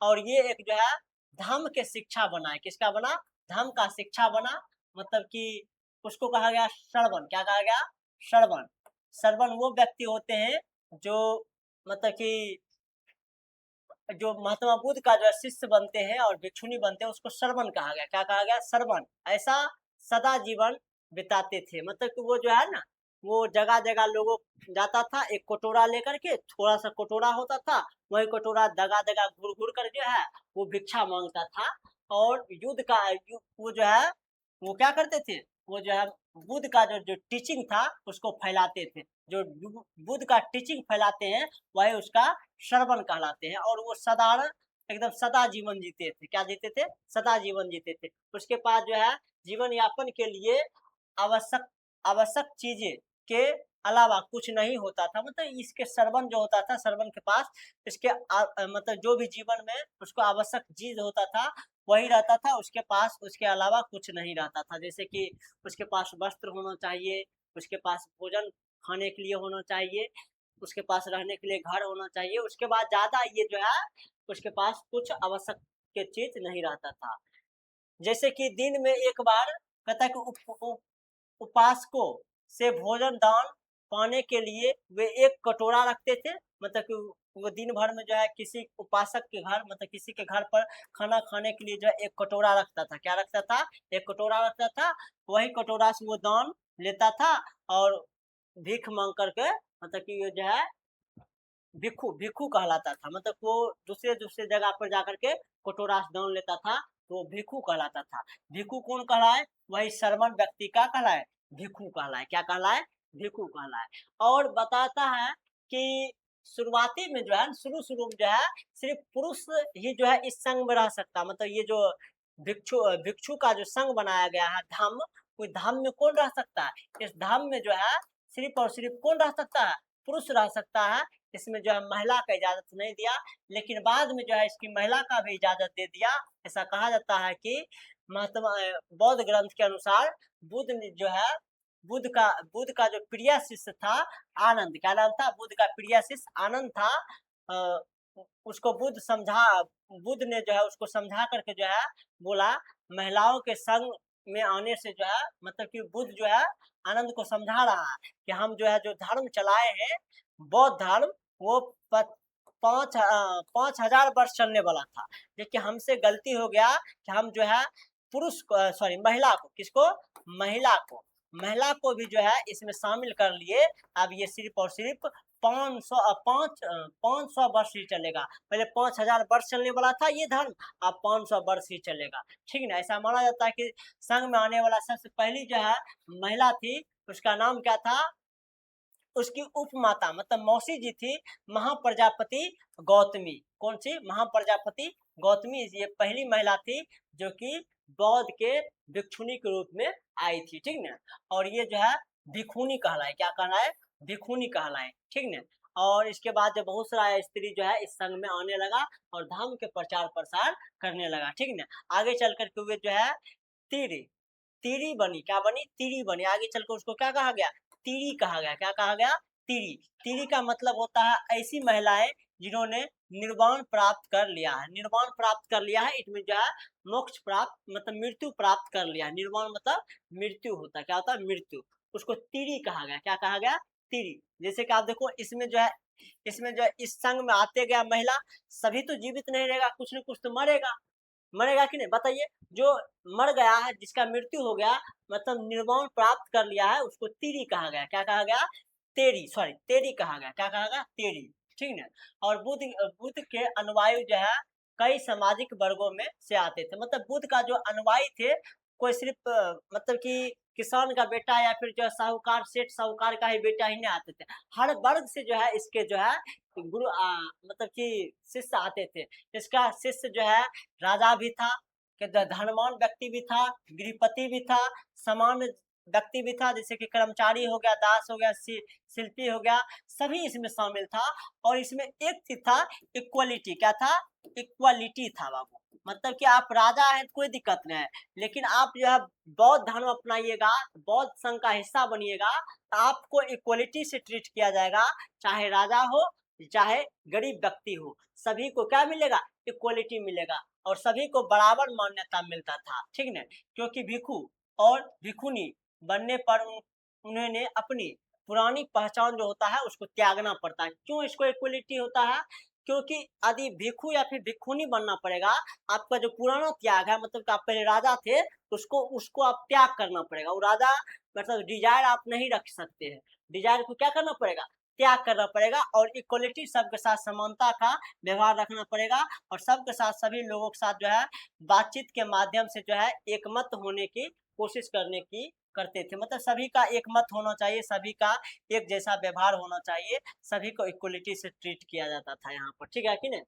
और ये एक जो है धर्म के शिक्षा बना है। किसका बना? धर्म का शिक्षा बना, मतलब कि उसको कहा गया श्रवण। क्या कहा गया? श्रवण। श्रवण वो व्यक्ति होते हैं जो मतलब कि जो महात्मा बुद्ध का जो है शिष्य बनते हैं और भिक्षुनी बनते हैं, उसको श्रवण कहा गया। क्या कहा गया? श्रवण। ऐसा सदा जीवन बिताते थे, मतलब कि वो जो है ना, वो जगह जगह लोगों जाता था, एक कटोरा लेकर के, थोड़ा सा कटोरा होता था, वही कटोरा दगा दगा घूर घूर कर जो है वो भिक्षा मांगता था। और वो जो है वो क्या करते थे, वो जो है बुद्ध का जो जो टीचिंग था उसको फैलाते थे। जो बुद्ध का टीचिंग फैलाते हैं वही उसका श्रवण कहलाते हैं। और वो साधारण एकदम सदा जीवन जीते थे। क्या जीते थे? सदा जीवन जीते थे। उसके पास जो है जीवन यापन के लिए आवश्यक आवश्यक चीजें के अलावा कुछ नहीं होता था। मतलब इसके श्रवण जो होता था, श्रवण के पास इसके मतलब जो भी जीवन में उसको आवश्यक चीज होता था वही रहता था, उसके पास उसके अलावा कुछ नहीं रहता था। जैसे कि उसके पास वस्त्र होना चाहिए, उसके पास भोजन खाने के लिए होना चाहिए, उसके पास रहने के लिए घर होना चाहिए। उसके बाद ज्यादा ये जो है उसके पास कुछ आवश्यक के चीज नहीं रहता था। जैसे कि दिन में एक बार कहता है कि उपासकों से भोजन दान पाने के लिए वे एक कटोरा रखते थे। मतलब कि वो दिन भर में जो है किसी उपासक के घर, मतलब किसी के घर पर खाना खाने के लिए जो है एक कटोरा रखता था। क्या रखता था? एक कटोरा रखता था। वही कटोरा से वो दान लेता था, और भीख मांग करके, मतलब कि ये जो है भिक्षु भिक्षु कहलाता था। मतलब वो दूसरे दूसरे जगह पर जाकर के कटोरा से दान लेता था, तो वो भिक्षु कहलाता था। भिक्षु कौन कहलाए? वही श्रमण व्यक्ति का कहलाए भिक्षु कहलाए। क्या कहलाए? भिक्षु कहलाए। और बताता है कि शुरुआती में जो है, शुरू शुरू में जो है सिर्फ पुरुष ही जो है इस संघ में रह सकता। मतलब ये जो भिक्षु भिक्षु का जो संघ बनाया गया है धाम, कोई धाम में कौन रह सकता है? इस धाम में जो है सिर्फ और सिर्फ कौन रह सकता है? पुरुष रह सकता है। इसमें जो है महिला का इजाजत नहीं दिया, लेकिन बाद में जो है इसकी महिला का भी इजाजत दे दिया। ऐसा कहा जाता है कि महात्मा बौद्ध ग्रंथ के अनुसार बुद्ध ने जो है बुद्ध का जो प्रिय शिष्य था आनंद। क्या नाम था? बुद्ध का प्रिय शिष्य आनंद था। अ, उसको बुद्ध ने जो है उसको समझा करके जो है बोला, महिलाओं के संग में आने से जो है, मतलब कि बुद्ध जो है आनंद को समझा रहा है कि हम जो है जो धर्म चलाए हैं बौद्ध धर्म, वो 5,000 वर्ष चलने वाला था। देखिए हमसे गलती हो गया कि हम जो है पुरुष को, सॉरी महिला को, किसको? महिला को भी जो है इसमें शामिल कर लिए। अब ये सिर्फ और सिर्फ 500 वर्ष ही चलेगा। पहले 5,000 वर्ष चलने वाला था ये धर्म, अब 500 वर्ष ही चलेगा। ठीक ना? ऐसा माना जाता है कि संघ में आने वाला सबसे पहली जो है महिला थी, उसका नाम क्या था? उसकी उपमाता मतलब मौसी जी थी महाप्रजापति गौतमी। कौन सी? महाप्रजापति गौतमी। ये पहली महिला थी जो कि बौद्ध के भिक्षुनी के रूप में आई थी। ठीक ना? और ये जो है भिखुनी कहलाए। क्या कहलाए? भिखुनी कहलाए। ठीक ना? और इसके बाद जो बहुत सारा स्त्री जो है इस संघ में आने लगा और धर्म के प्रचार प्रसार करने लगा। ठीक ना? आगे चल करके वे जो है तीरी तीरी बनी। क्या बनी? तीरी बनी। आगे चलकर उसको क्या कहा गया? तीरी कहा गया। क्या कहा गया? तीरी। तीरी का मतलब होता है ऐसी महिलाएं जिन्होंने निर्वाण प्राप्त कर लिया है। निर्वाण प्राप्त कर लिया है, इट मीन जो है मोक्ष प्राप्त मतलब मृत्यु प्राप्त कर लिया है। निर्वाण मतलब मृत्यु होता है, क्या होता है? मृत्यु। उसको तिरी कहा गया। क्या कहा गया? तिरी। जैसे कि आप देखो इसमें जो है, इसमें जो है इस संघ में आते गया महिला, सभी तो जीवित नहीं रहेगा, कुछ न कुछ तो मरेगा। मरेगा कि नहीं बताइए? जो मर गया है, जिसका मृत्यु हो गया, मतलब निर्वाण प्राप्त कर लिया है, उसको तिरी कहा गया। क्या कहा गया? तेरी, सॉरी तेरी कहा गया। क्या कहा गया? तेरी। ठीक है। और बुद्ध के अनुयायी जो है कई सामाजिक वर्गों में से आते थे। मतलब बुद्ध का जो अनुयायी थे, कोई सिर्फ मतलब कि किसान का बेटा या फिर जो है साहूकार, सेठ साहूकार का ही बेटा ही नहीं आते थे। हर वर्ग से जो है इसके जो है गुरु मतलब कि शिष्य आते थे। इसका शिष्य जो है राजा भी था, कि धनवान व्यक्ति भी था, गृहपति भी था, सामान्य व्यक्ति भी था, जैसे कि कर्मचारी हो गया, दास हो गया, शिल्पी हो गया, सभी इसमें शामिल था। और इसमें एक चीज था, इक्वलिटी। क्या था? इक्वलिटी था बाबू। मतलब कि आप राजा हैं तो कोई दिक्कत नहीं है, लेकिन आप जो है बौद्ध धर्म अपनाइएगा, बौद्ध संघ का हिस्सा बनिएगा, तो आपको इक्वलिटी से ट्रीट किया जाएगा। चाहे राजा हो, चाहे गरीब व्यक्ति हो, सभी को क्या मिलेगा? इक्वलिटी मिलेगा, और सभी को बराबर मान्यता मिलता था। ठीक है। क्योंकि भिक्षु और भिक्षुनी बनने पर उन्होंने अपनी पुरानी पहचान जो होता है उसको त्यागना पड़ता है। क्यों इसको इक्वलिटी होता है? क्योंकि यदि भिक्षु या फिर भिक्षुनी बनना पड़ेगा, आपका जो पुराना त्याग है, मतलब कि आप पहले राजा थे, उसको उसको आप त्याग करना पड़ेगा। वो राजा मतलब डिजायर आप नहीं रख सकते हैं, डिजायर को क्या करना पड़ेगा? त्याग करना पड़ेगा। और इक्वलिटी, सबके साथ समानता का व्यवहार रखना पड़ेगा, और सबके साथ, सभी लोगों के साथ जो है बातचीत के माध्यम से जो है एकमत होने की कोशिश करते थे। मतलब सभी का एक मत होना चाहिए, सभी का एक जैसा व्यवहार होना चाहिए, सभी को इक्वलिटी से ट्रीट किया जाता था यहाँ पर। ठीक है कि नहीं?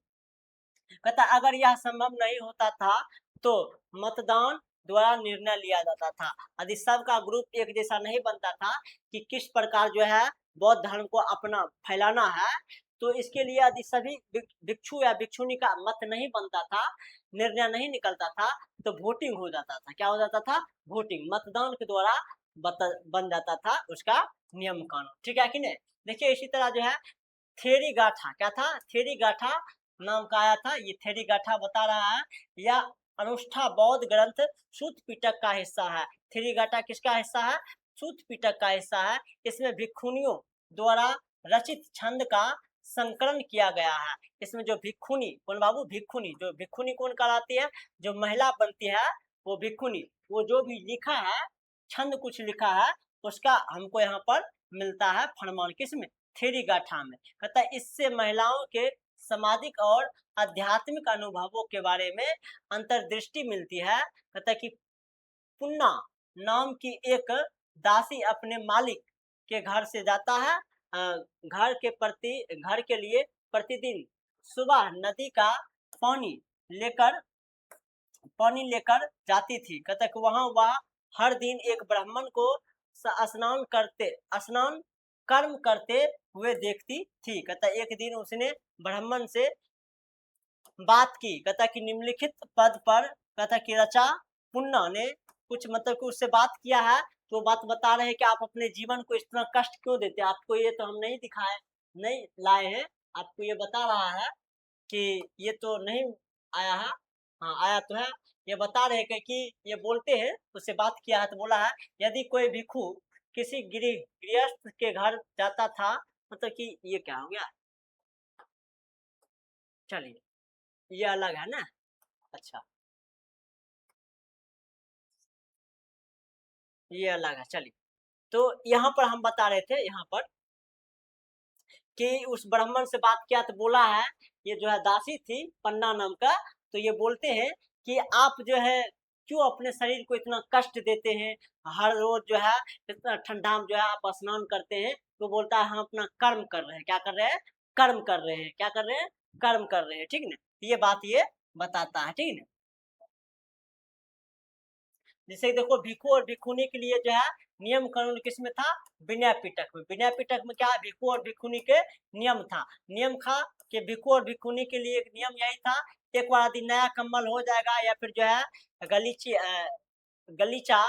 कहता अगर यह संभव नहीं होता था तो मतदान द्वारा निर्णय लिया जाता था। यदि सबका ग्रुप एक जैसा नहीं बनता था कि किस प्रकार जो है बौद्ध धर्म को अपना फैलाना है, तो इसके लिए यदि सभी भिक्षु या भिक्षुनी का मत नहीं बनता था, निर्णय नहीं निकलता था, तो वोटिंग हो जाता था। क्या हो जाता था? वोटिंग, मतदान के द्वारा बन जाता था उसका नियम कानून। ठीक है कि नहीं? देखिए इसी तरह जो है थेरी गाथा। क्या था? थेरी गाथा नाम का आया था। ये थेरी गाथा बता रहा है, यह अनुष्ठा बौद्ध ग्रंथ सूत पिटक का हिस्सा है। थेरी गाथा किसका हिस्सा है? सूत पिटक का हिस्सा है। इसमें भिक्षुनियों द्वारा रचित छंद का संकलन किया गया है। इसमें जो भिक्षुनी, कौन बाबू? भिक्षुनी। जो भिक्षुनी कौन कहलाती है? जो महिला बनती है वो भिक्षुनी। वो जो भी लिखा है, छंद कुछ लिखा है, उसका हमको यहाँ पर मिलता है फरमान। किसमें? थेरी गाथा में। कहता है इससे महिलाओं के सामाजिक और आध्यात्मिक अनुभवों के बारे में अंतर्दृष्टि मिलती है। कहता है कि पुन्ना नाम की एक दासी अपने मालिक के घर से जाता है, घर के लिए प्रतिदिन सुबह नदी का पानी लेकर जाती थी। कहता है कि वहां वह हर दिन एक ब्राह्मण को स्नान कर्म करते हुए देखती थी। कहता है एक दिन उसने ब्राह्मण से बात की। कहता है कि निम्नलिखित पद पर, कहता है कि रचा पुन्ना ने कुछ मतलब कि उससे बात किया है, तो बात बता रहे हैं कि आप अपने जीवन को इतना कष्ट क्यों देते हैं? आपको ये तो हम नहीं दिखाए, नहीं लाए हैं, आपको ये बता रहा है कि ये तो नहीं आया है। हाँ आया तो है, ये बता रहे हैं कि ये बोलते हैं, उससे बात किया है तो बोला है यदि कोई भिक्षु किसी गृहस्थ के घर जाता था, मतलब कि ये क्या हो गया? चलिए ये अलग है ना। अच्छा ये अलग है। चलिए तो यहाँ पर हम बता रहे थे यहाँ पर कि उस ब्राह्मण से बात किया तो बोला है, ये जो है दासी थी पन्ना नाम का, तो ये बोलते हैं कि आप जो है क्यों अपने शरीर को इतना कष्ट देते हैं? हर रोज जो है इतना ठंडा में जो है आप स्नान करते हैं। तो बोलता है हम अपना कर्म कर रहे हैं। क्या कर रहे हैं? कर्म कर रहे हैं। क्या कर रहे हैं? कर्म कर रहे हैं। ठीक ना? ये बात ये बताता है। ठीक ना? जैसे देखो भिक्षु और भिक्षुनी के लिए जो है नियम कानून किसमें था? विनय पिटक में। विनय पिटक में क्या है? भिक्षु और भिक्षुनी के नियम था। नियम था कि भिक्षु और भिक्षुनी के लिए एक नियम यही था, एक बार यदि नया कम्बल हो जाएगा या फिर जो है गलीचा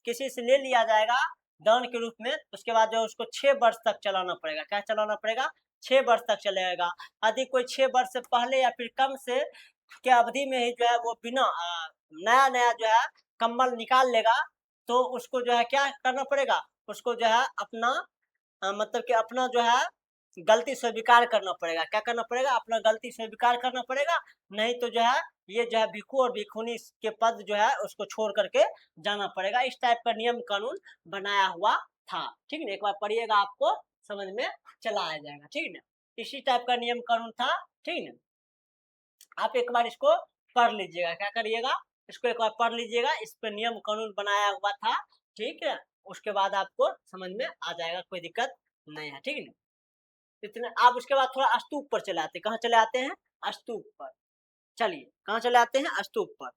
किसी से ले लिया जाएगा दान के रूप में, उसके बाद जो है उसको 6 वर्ष तक चलाना पड़ेगा। क्या चलाना पड़ेगा? 6 वर्ष तक चलेगा। यदि कोई 6 वर्ष से पहले या फिर कम से के अवधि में ही जो है वो बिना नया-नया जो है कम्बल निकाल लेगा, तो उसको जो है क्या करना पड़ेगा? उसको जो है अपना मतलब कि अपना जो है गलती स्वीकार करना पड़ेगा। क्या करना पड़ेगा? अपना गलती स्वीकार करना पड़ेगा, नहीं तो जो है ये जो है भिक्षु और भिक्षुणी के पद जो है उसको छोड़ करके जाना पड़ेगा। इस टाइप का नियम कानून बनाया हुआ था। ठीक है? एक बार पढ़िएगा, आपको समझ में चला आ जाएगा। ठीक है ना? इसी टाइप का नियम कानून था। ठीक है ना? आप एक बार इसको पढ़ लीजिएगा। क्या करिएगा? इसको एक बार पढ़ लीजिएगा। इस पे नियम कानून बनाया हुआ था। ठीक है? उसके बाद आपको समझ में आ जाएगा, कोई दिक्कत नहीं है। ठीक है ना? इतने आप उसके बाद थोड़ा स्तूप पर चले आते हैं। कहाँ चले आते हैं? स्तूप पर। चलिए, कहाँ चले आते हैं? स्तूप पर।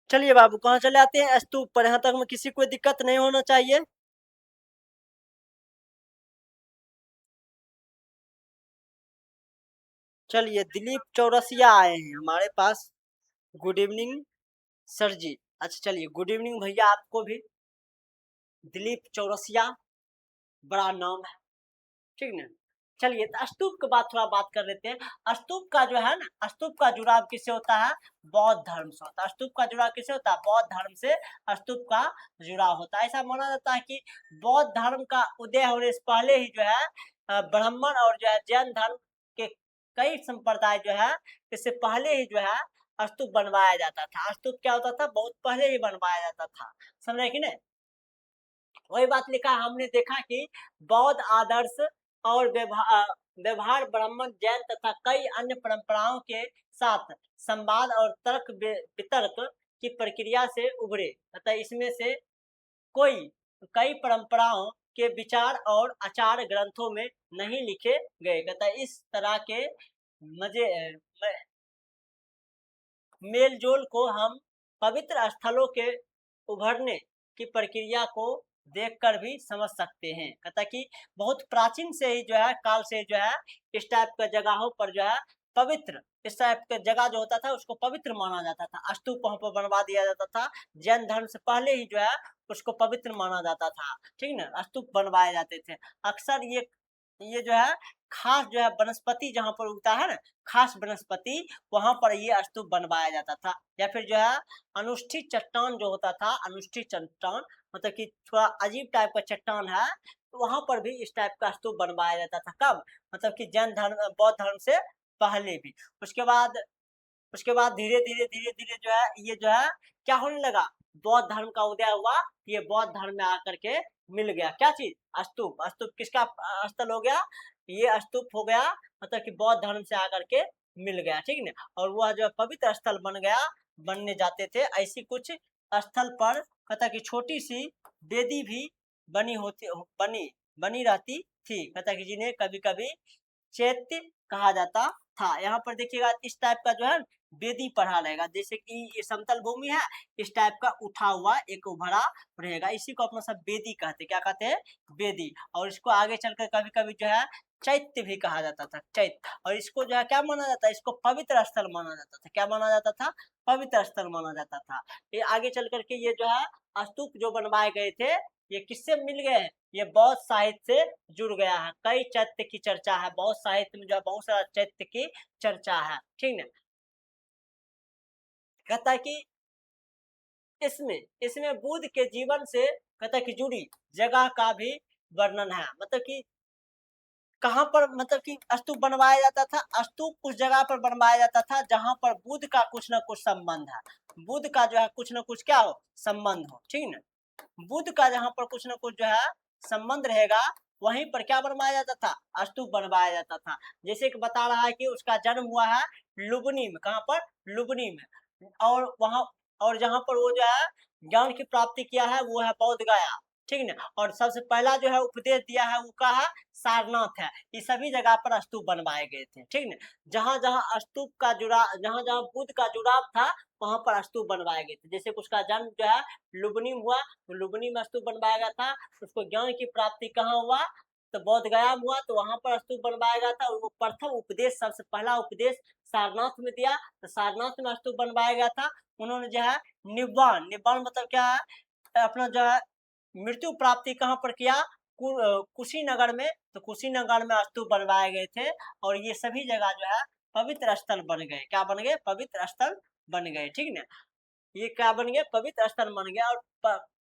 चलिए बाबू, कहाँ चले आते हैं? स्तूप पर। यहाँ तक में किसी को दिक्कत नहीं होना चाहिए। चलिए, दिलीप चौरसिया आए हैं हमारे पास। गुड इवनिंग सर जी। अच्छा चलिए, गुड इवनिंग भैया आपको भी। दिलीप चौरसिया, बड़ा नाम है। ठीक ना? चलिए, तो स्तूप के बाद थोड़ा बात कर लेते हैं। स्तूप का जो है ना, स्तूप का जुड़ाव किससे होता है? बौद्ध धर्म से होता है। स्तूप का जुड़ाव किससे होता है? बौद्ध धर्म से स्तूप का जुड़ाव होता है। ऐसा माना जाता है कि बौद्ध धर्म का उदय होने से पहले ही जो है ब्राह्मण और जो है जैन धर्म के कई संप्रदाय जो है, इससे पहले ही जो है स्तूप बनवाया जाता था। स्तूप क्या होता था? बहुत पहले ही बनवाया जाता था। समझे कि नहीं? वही बात लिखा है, हमने देखा कि बौद्ध आदर्श और व्यवहार ब्राह्मण जैन तथा कई अन्य परंपराओं के साथ संवाद और तर्क वितर्क की प्रक्रिया से उभरे तथा इसमें से कोई कई परंपराओं के विचार और आचार ग्रंथों में नहीं लिखे गए तथा इस तरह के मजे मेलजोल को हम पवित्र स्थलों के उभरने की प्रक्रिया को देखकर भी समझ सकते हैं। कहता कि बहुत प्राचीन से ही जो है काल से जो है इस टाइप के जगहों पर जो है पवित्र, इस टाइप के जगह जो होता था उसको पवित्र माना जाता था। स्तूप वहां पर बनवा दिया जाता था। जैन धर्म से पहले ही जो है उसको पवित्र माना जाता था। ठीक ना? स्तूप बनवाए जाते थे। अक्सर ये जो है खास जो है वनस्पति जहाँ पर उगता है ना, खास वनस्पति, वहां पर ये स्तूप बनवाया जाता था। या फिर जो है अनुष्ठित चट्टान जो होता था, अनुष्ठित चट्टान मतलब कि थोड़ा अजीब टाइप का चट्टान है, तो वहां पर भी इस टाइप का स्तूप बनवाया जाता था। कब? मतलब कि जैन धर्म बौद्ध धर्म से पहले भी। उसके बाद धीरे-धीरे जो है ये जो है क्या होने लगा? बौद्ध धर्म का उदय हुआ। ये बौद्ध धर्म में आकर के मिल गया क्या चीज? स्तूप। स्तूप किसका स्थल हो गया? ये स्तूप हो गया, मतलब कि बौद्ध धर्म से आकर के मिल गया। ठीक है? और वह जो पवित्र स्थल बन गया, बनने जाते थे। ऐसी कुछ स्थल पर कहता कि छोटी सी वेदी भी बनी बनी रहती थी। कहता कि जिन्हें कभी कभी चैत्य कहा जाता था। यहाँ पर देखिएगा इस टाइप का जो है वेदी पढ़ा रहेगा, जैसे कि ये समतल भूमि है, इस टाइप का उठा हुआ एक उभरा रहेगा, इसी को अपना सब वेदी कहते हैं। क्या कहते हैं? वेदी। और इसको आगे चलकर कभी कभी जो है चैत्य भी कहा जाता था, चैत्य। और इसको जो है क्या माना जाता है? इसको पवित्र स्थल माना जाता था। क्या माना जाता था? पवित्र स्थल माना जाता था। ये आगे चल करके ये जो है स्तूप जो बनवाए गए थे, ये किससे मिल गए हैं? ये बौद्ध साहित्य से जुड़ गया है। कई चैत्य की चर्चा है बौद्ध साहित्य में, जो है बहुत सारा चैत्य की चर्चा है। ठीक है? कहता है कि इसमें इसमें बुद्ध के जीवन से कहता है कि जुड़ी जगह का भी वर्णन है। मतलब कि कहाँ पर मतलब कि स्तूप बनवाया जाता था? स्तूप उस जगह पर बनवाया जाता था जहां पर बुद्ध का कुछ ना कुछ संबंध है। बुद्ध का जो है कुछ ना कुछ क्या हो? संबंध हो। ठीक है ना? बुद्ध का जहाँ पर कुछ ना कुछ जो है संबंध रहेगा, वहीं पर क्या बनवाया जाता था? स्तूप बनवाया जाता था। जैसे कि बता रहा है कि उसका जन्म हुआ है लुबनी में। कहाँ पर? लुबनी में। और वहां और जहाँ पर वो जो है ज्ञान की प्राप्ति किया है वो है बोध गया। ठीक है ना? और सबसे पहला जो है उपदेश दिया है वो का है सारनाथ है। ये सभी जगह पर स्तूप बनवाए गए थे। ठीक है ना? जहाँ जहाँ स्तूप का जुड़ा, जहाँ जहाँ बुद्ध का जुड़ाव था, वहां पर स्तूप बनवाए गए थे। जैसे कि उसका जन्म जो है लुबनी में हुआ, तो लुबनी में स्तूप बनवाया गया था। उसको ज्ञान की प्राप्ति कहाँ हुआ? तो बौद्ध गया में हुआ, तो वहां पर स्तूप बनवाया गया था। और वो प्रथम उपदेश, सबसे पहला उपदेश सारनाथ में दिया, तो सारनाथ में स्तूप बनवाया गया था। उन्होंने जो है निब्बाण, निब्बाण मतलब क्या है, अपना जो है मृत्यु प्राप्ति कहाँ पर किया, कुशीनगर में। तो कुशीनगर में स्तूप बनवाए गए थे, और ये सभी जगह जो है पवित्र स्थल बन गए। क्या बन गए? पवित्र स्थल बन गए, ठीक ना। ये क्या बन गया? पवित्र स्थल बन गया। और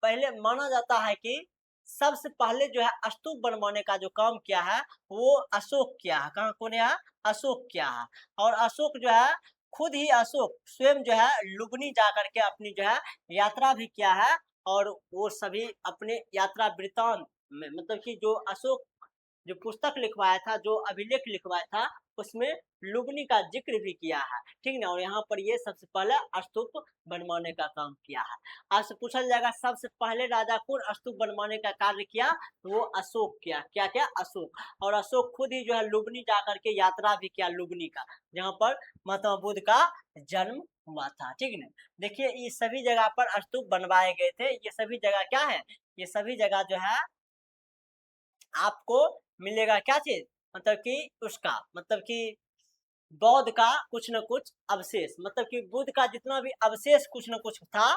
पहले माना जाता है कि सबसे पहले जो है स्तूप बनवाने का जो काम किया है वो अशोक किया है। कहाँ, कौन है? अशोक किया है। और अशोक जो है, खुद ही अशोक स्वयं जो है लुबनी जा करके अपनी जो है यात्रा भी किया है। और वो सभी अपने यात्रा वृतांत में, मतलब कि जो अशोक जो पुस्तक लिखवाया था, जो अभिलेख लिखवाया था, उसमें लुबनी का जिक्र भी किया है, ठीक ना। और यहाँ पर ये सबसे पहले स्तूप बनवाने का काम किया है। आपसे पूछा जाएगा सबसे पहले राजा कौन स्तूप बनवाने का कार्य किया, तो वो अशोक किया। क्या क्या? अशोक। और अशोक खुद ही जो है लुबनी जाकर के यात्रा भी किया, लुबनी का, जहाँ पर महात्मा बुद्ध का जन्म हुआ था, ठीक ना। देखिए ये सभी जगह पर स्तूप बनवाए गए थे। ये सभी जगह क्या है? ये सभी जगह जो है आपको मिलेगा क्या चीज, मतलब कि उसका, मतलब कि बौद्ध का कुछ न कुछ अवशेष, मतलब कि बुद्ध का जितना भी अवशेष कुछ न कुछ था,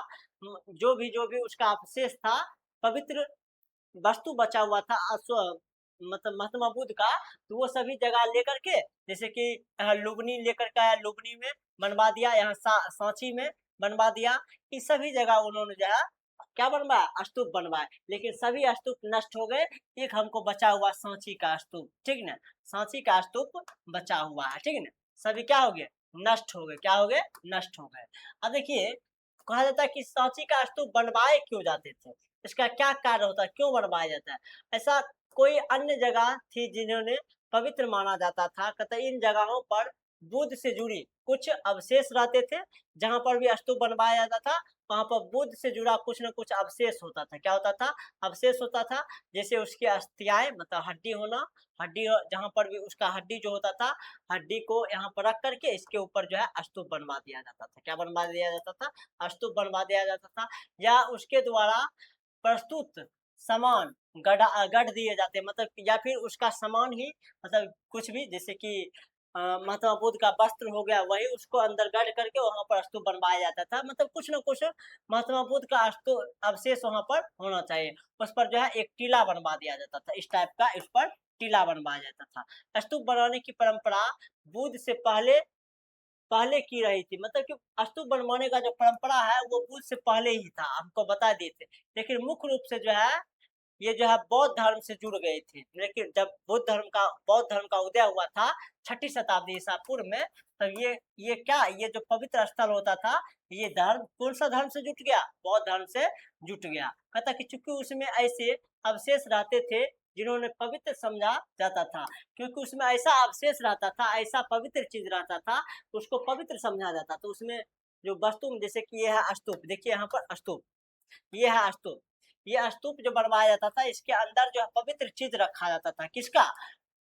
जो भी उसका अवशेष था, पवित्र वस्तु बचा हुआ था मतलब महात्मा बुद्ध का, तो वो सभी जगह लेकर के, जैसे कि लुबनी लेकर के आया, लुबनी में बनवा दिया, यहाँ सांची में बनवा दिया। इस सभी जगह उन्होंने जो है क्या बनवाया? स्तूप बनवाए। लेकिन सभी स्तूप नष्ट हो गए। एक हमको बचा हुआ सांची का स्तूप, ठीक ना। सांची का स्तूप बचा हुआ है, ठीक ना। सभी क्या हो गए? नष्ट हो गए। क्या हो गए? नष्ट हो गए। अब देखिए, कहा जाता है कि सांची का स्तूप बनवाए क्यों जाते थे, इसका क्या कार्य होता है, क्यों बनवाया जाता है? ऐसा कोई अन्य जगह थी जिन्होंने पवित्र माना जाता था, कहते इन जगहों पर बुद्ध से जुड़ी कुछ अवशेष रहते थे। जहां पर भी स्तूप बनवाया जाता था, वहां पर बुद्ध से जुड़ा कुछ न कुछ अवशेष होता था। क्या होता था? अवशेष होता था। जैसे उसकी अस्थियाएं, मतलब हड्डी होना, हड्डी जहां पर भी उसका हड्डी जो होता था, हड्डी को यहाँ पर रख करके इसके ऊपर जो है स्तूप बनवा दिया जाता था। क्या बनवा दिया जाता था? स्तूप बनवा दिया जाता था। या उसके द्वारा प्रस्तुत सामान गढ़ दिए जाते, मतलब या फिर उसका सामान ही, मतलब कुछ भी, जैसे कि महात्मा बुद्ध का वस्त्र हो गया, वही उसको अंदर गढ़ करके वहां पर स्तूप बनवाया जाता था। मतलब कुछ न कुछ महात्मा बुद्ध का अवशेष वहां पर होना चाहिए। उस पर जो है एक टीला बनवा दिया जाता था, इस टाइप का, इस पर टीला बनवाया जाता था। स्तूप बनाने की परंपरा बुद्ध से पहले पहले की रही थी, मतलब कि स्तूप बनवाने का जो परंपरा है वो बुद्ध से पहले ही था, हमको बता दिए थे। लेकिन मुख्य रूप से जो है ये जो है बौद्ध धर्म से जुड़ गए थे। लेकिन जब बौद्ध धर्म का उदय हुआ था 6ठी शताब्दी ईसा पूर्व में, तब ये क्या, ये जो पवित्र स्थल होता था, ये धर्म कौन सा धर्म से जुट गया? बौद्ध धर्म से जुट गया। कहता कि चूंकि उसमें ऐसे अवशेष रहते थे जिन्होंने पवित्र समझा जाता था, क्योंकि उसमें ऐसा अवशेष रहता था, ऐसा पवित्र चीज रहता था, उसको पवित्र समझा जाता। तो उसमें जो वस्तु, जैसे कि ये है स्तूप, देखिए यहाँ पर स्तूप, ये है स्तूप। ये स्तूप जो बनवाया जाता था, इसके अंदर जो है पवित्र चीज रखा जाता था। किसका?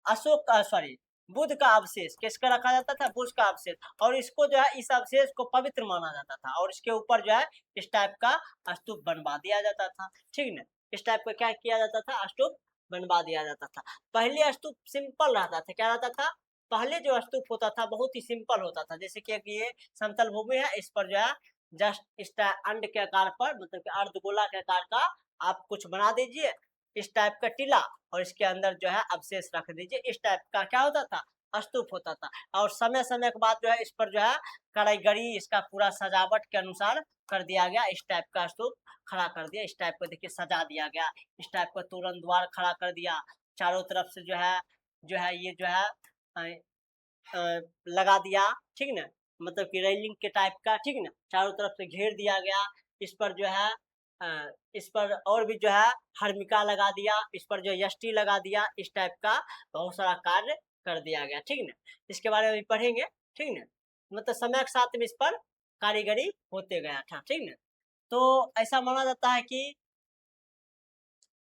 अशोक का, सॉरी, बुद्ध का अवशेष। किसका रखा जाता था? बुद्ध का अवशेष। और इसको जो है, इस अवशेष को पवित्र माना जाता था, और इसके ऊपर जो है इस टाइप का स्तूप बनवा दिया जाता था, ठीक ना। इस टाइप का क्या किया जाता था? स्तूप बनवा दिया जाता था। पहले स्तूप सिंपल रहता था। क्या रहता था? पहले जो स्तूप होता था बहुत ही सिंपल होता था। जैसे कि ये समतल भूमि है, इस पर जो है जस्ट इस अंड के आकार पर, मतलब कि अर्धगोला के आकार का आप कुछ बना दीजिए, इस टाइप का टीला, और इसके अंदर जो है अवशेष रख दीजिए। इस टाइप का क्या होता था? स्तूप होता था। और समय समय के बाद जो है इस पर जो है कारीगरी, इसका पूरा सजावट के अनुसार कर दिया गया। इस टाइप का स्तूप खड़ा कर दिया, इस टाइप का देखिए सजा दिया गया, इस टाइप का तोरण द्वार खड़ा कर दिया। चारों तरफ से जो है ये जो है लगा दिया, ठीक ना, मतलब कि रेलिंग के टाइप का, ठीक ना, चारों तरफ से घेर दिया गया। इस पर जो है इस पर और भी जो है हर्मिका लगा दिया, इस पर जो यष्टि लगा दिया, इस टाइप का बहुत सारा कार्य कर दिया गया, ठीक ना। इसके बारे में भी पढ़ेंगे, ठीक ना। मतलब समय के साथ में इस पर कारीगरी होते गया था, ठीक ना। तो ऐसा माना जाता है कि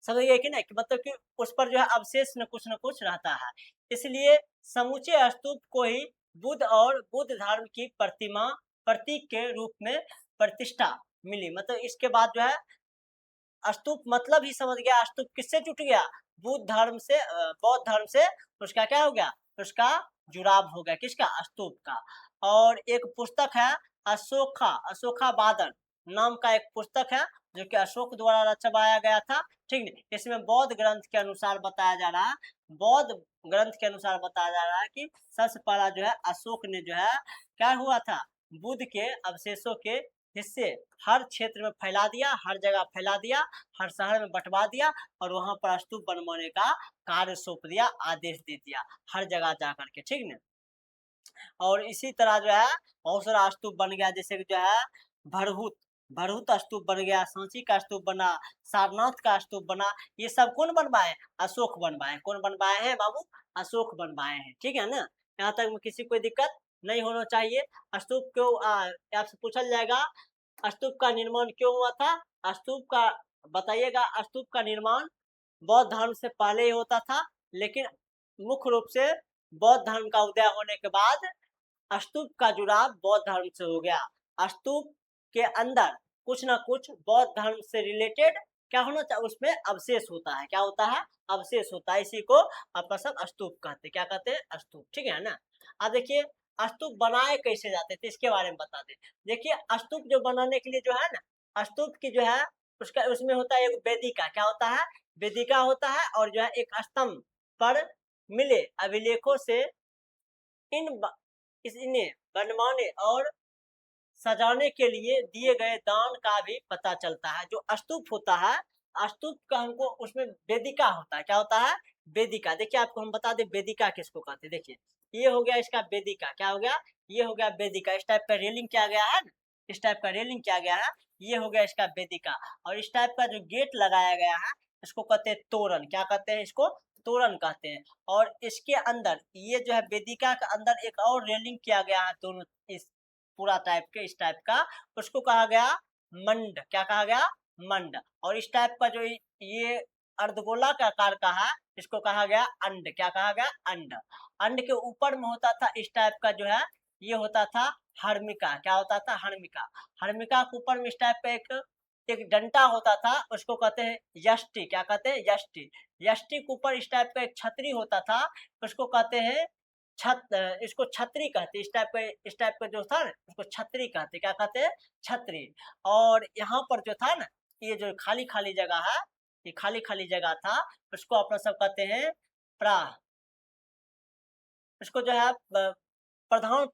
समझ गए कि नहीं, कि मतलब कि उस पर जो है अवशेष न कुछ रहता है। इसलिए समूचे स्तूप को ही बुद्ध और बुद्ध धर्म की प्रतिमा, प्रतीक के रूप में प्रतिष्ठा मिली। मतलब इसके बाद जो है स्तूप मतलब ही समझ गया, स्तूप किससे टूट गया, बुद्ध धर्म से, बौद्ध धर्म से उसका क्या हो गया, उसका जुड़ाव हो गया, किसका, स्तूप का। और एक पुस्तक है अशोका अशोकावादन नाम का एक पुस्तक है, जो कि अशोक द्वारा रचवाया गया था, ठीक है। इसमें बौद्ध ग्रंथ के अनुसार बताया जा रहा है, बौद्ध ग्रंथ के अनुसार बताया जा रहा है कि सबसे पहला जो है अशोक ने जो है क्या हुआ था, बुद्ध के अवशेषों के हिस्से हर क्षेत्र में फैला दिया, हर जगह फैला दिया, हर शहर में बंटवा दिया, और वहां पर स्तूप बनवाने का कार्य सौंप दिया, आदेश दे दिया हर जगह जा करके, ठीक ना। और इसी तरह जो है बहुत सारा स्तूप बन गया, जैसे कि जो है भरहुत भरहुत स्तूप बन गया, सांची का स्तूप बना, सारनाथ का स्तूप बना। ये सब कौन बनवाए, अशोक बनवाए। कौन बनवाए हैं बाबू, अशोक बनवाए हैं, ठीक है ना। यहाँ तक में किसी कोई दिक्कत नहीं होना चाहिए। स्तूप क्यों आपसे पूछा जाएगा, स्तूप का निर्माण क्यों हुआ था, स्तूप का बताइएगा। स्तूप का निर्माण बौद्ध धर्म से पहले ही होता था, लेकिन मुख्य रूप से बौद्ध धर्म का उदय होने के बाद स्तूप का जुड़ाव बौद्ध धर्म से हो गया। स्तूप के अंदर कुछ ना कुछ बौद्ध धर्म से रिलेटेड क्या होना चाहिए, उसमें अवशेष होता है। क्या होता है, अवशेष होता है। इसी को अपन सब स्तूप कहते हैं। क्या कहते हैं, स्तूप, ठीक है ना। अब देखिए स्तूप बनाए कैसे जाते थे, इसके बारे में बता दें। देखिए स्तूप जो बनाने के लिए जो है ना, स्तूप की जो है उसका उसमें होता है एक वेदिका। क्या होता है, वेदिका होता है, और जो है एक स्तंभ पर मिले अभिलेखों से इन इन्हें बनवाने और सजाने के लिए दिए गए दान का भी पता चलता है। जो स्तूप होता है, स्तूप का हमको उसमें वेदिका होता है। क्या होता है, वेदिका। देखिए आपको हम बता दें वेदिका किसको कहते हैं। देखिए ये हो गया इसका वेदिका। क्या हो गया, ये हो गया वेदिका। इस टाइप का रेलिंग किया गया है ना, इस टाइप का रेलिंग किया गया है, ये हो गया इसका वेदिका। और इस टाइप का जो गेट लगाया गया है, इसको कहते हैं तोरण। क्या कहते हैं, इसको तोरण कहते हैं। और इसके अंदर ये जो है वेदिका के अंदर एक और रेलिंग किया गया है, दोनों इस पूरा टाइप के, इस टाइप का, उसको कहा गया मंड। क्या कहा गया, मंड। और इस टाइप का जो ये अर्धगोला के आकार का है, इसको कहा गया अंड। क्या कहा गया, अंड। अंड के ऊपर में होता था इस टाइप का जो है, ये होता था हर्मिका। क्या होता था, हर्मिका। हर्मिका के ऊपर में इस टाइप का एक एक डंटा होता था, उसको कहते हैं यष्टि। क्या कहते हैं, यष्टि। यष्टि के ऊपर इस टाइप का एक छतरी होता था, उसको कहते हैं इसको छतरी कहते हैं। इस टाइप का जो था ना, उसको छतरी कहते। क्या कहते हैं, छतरी। और यहाँ पर जो था ना, ये जो खाली खाली जगह है, ये खाली खाली जगह था, उसको अपना सब कहते हैं प्रा। इसको जो है प्रधान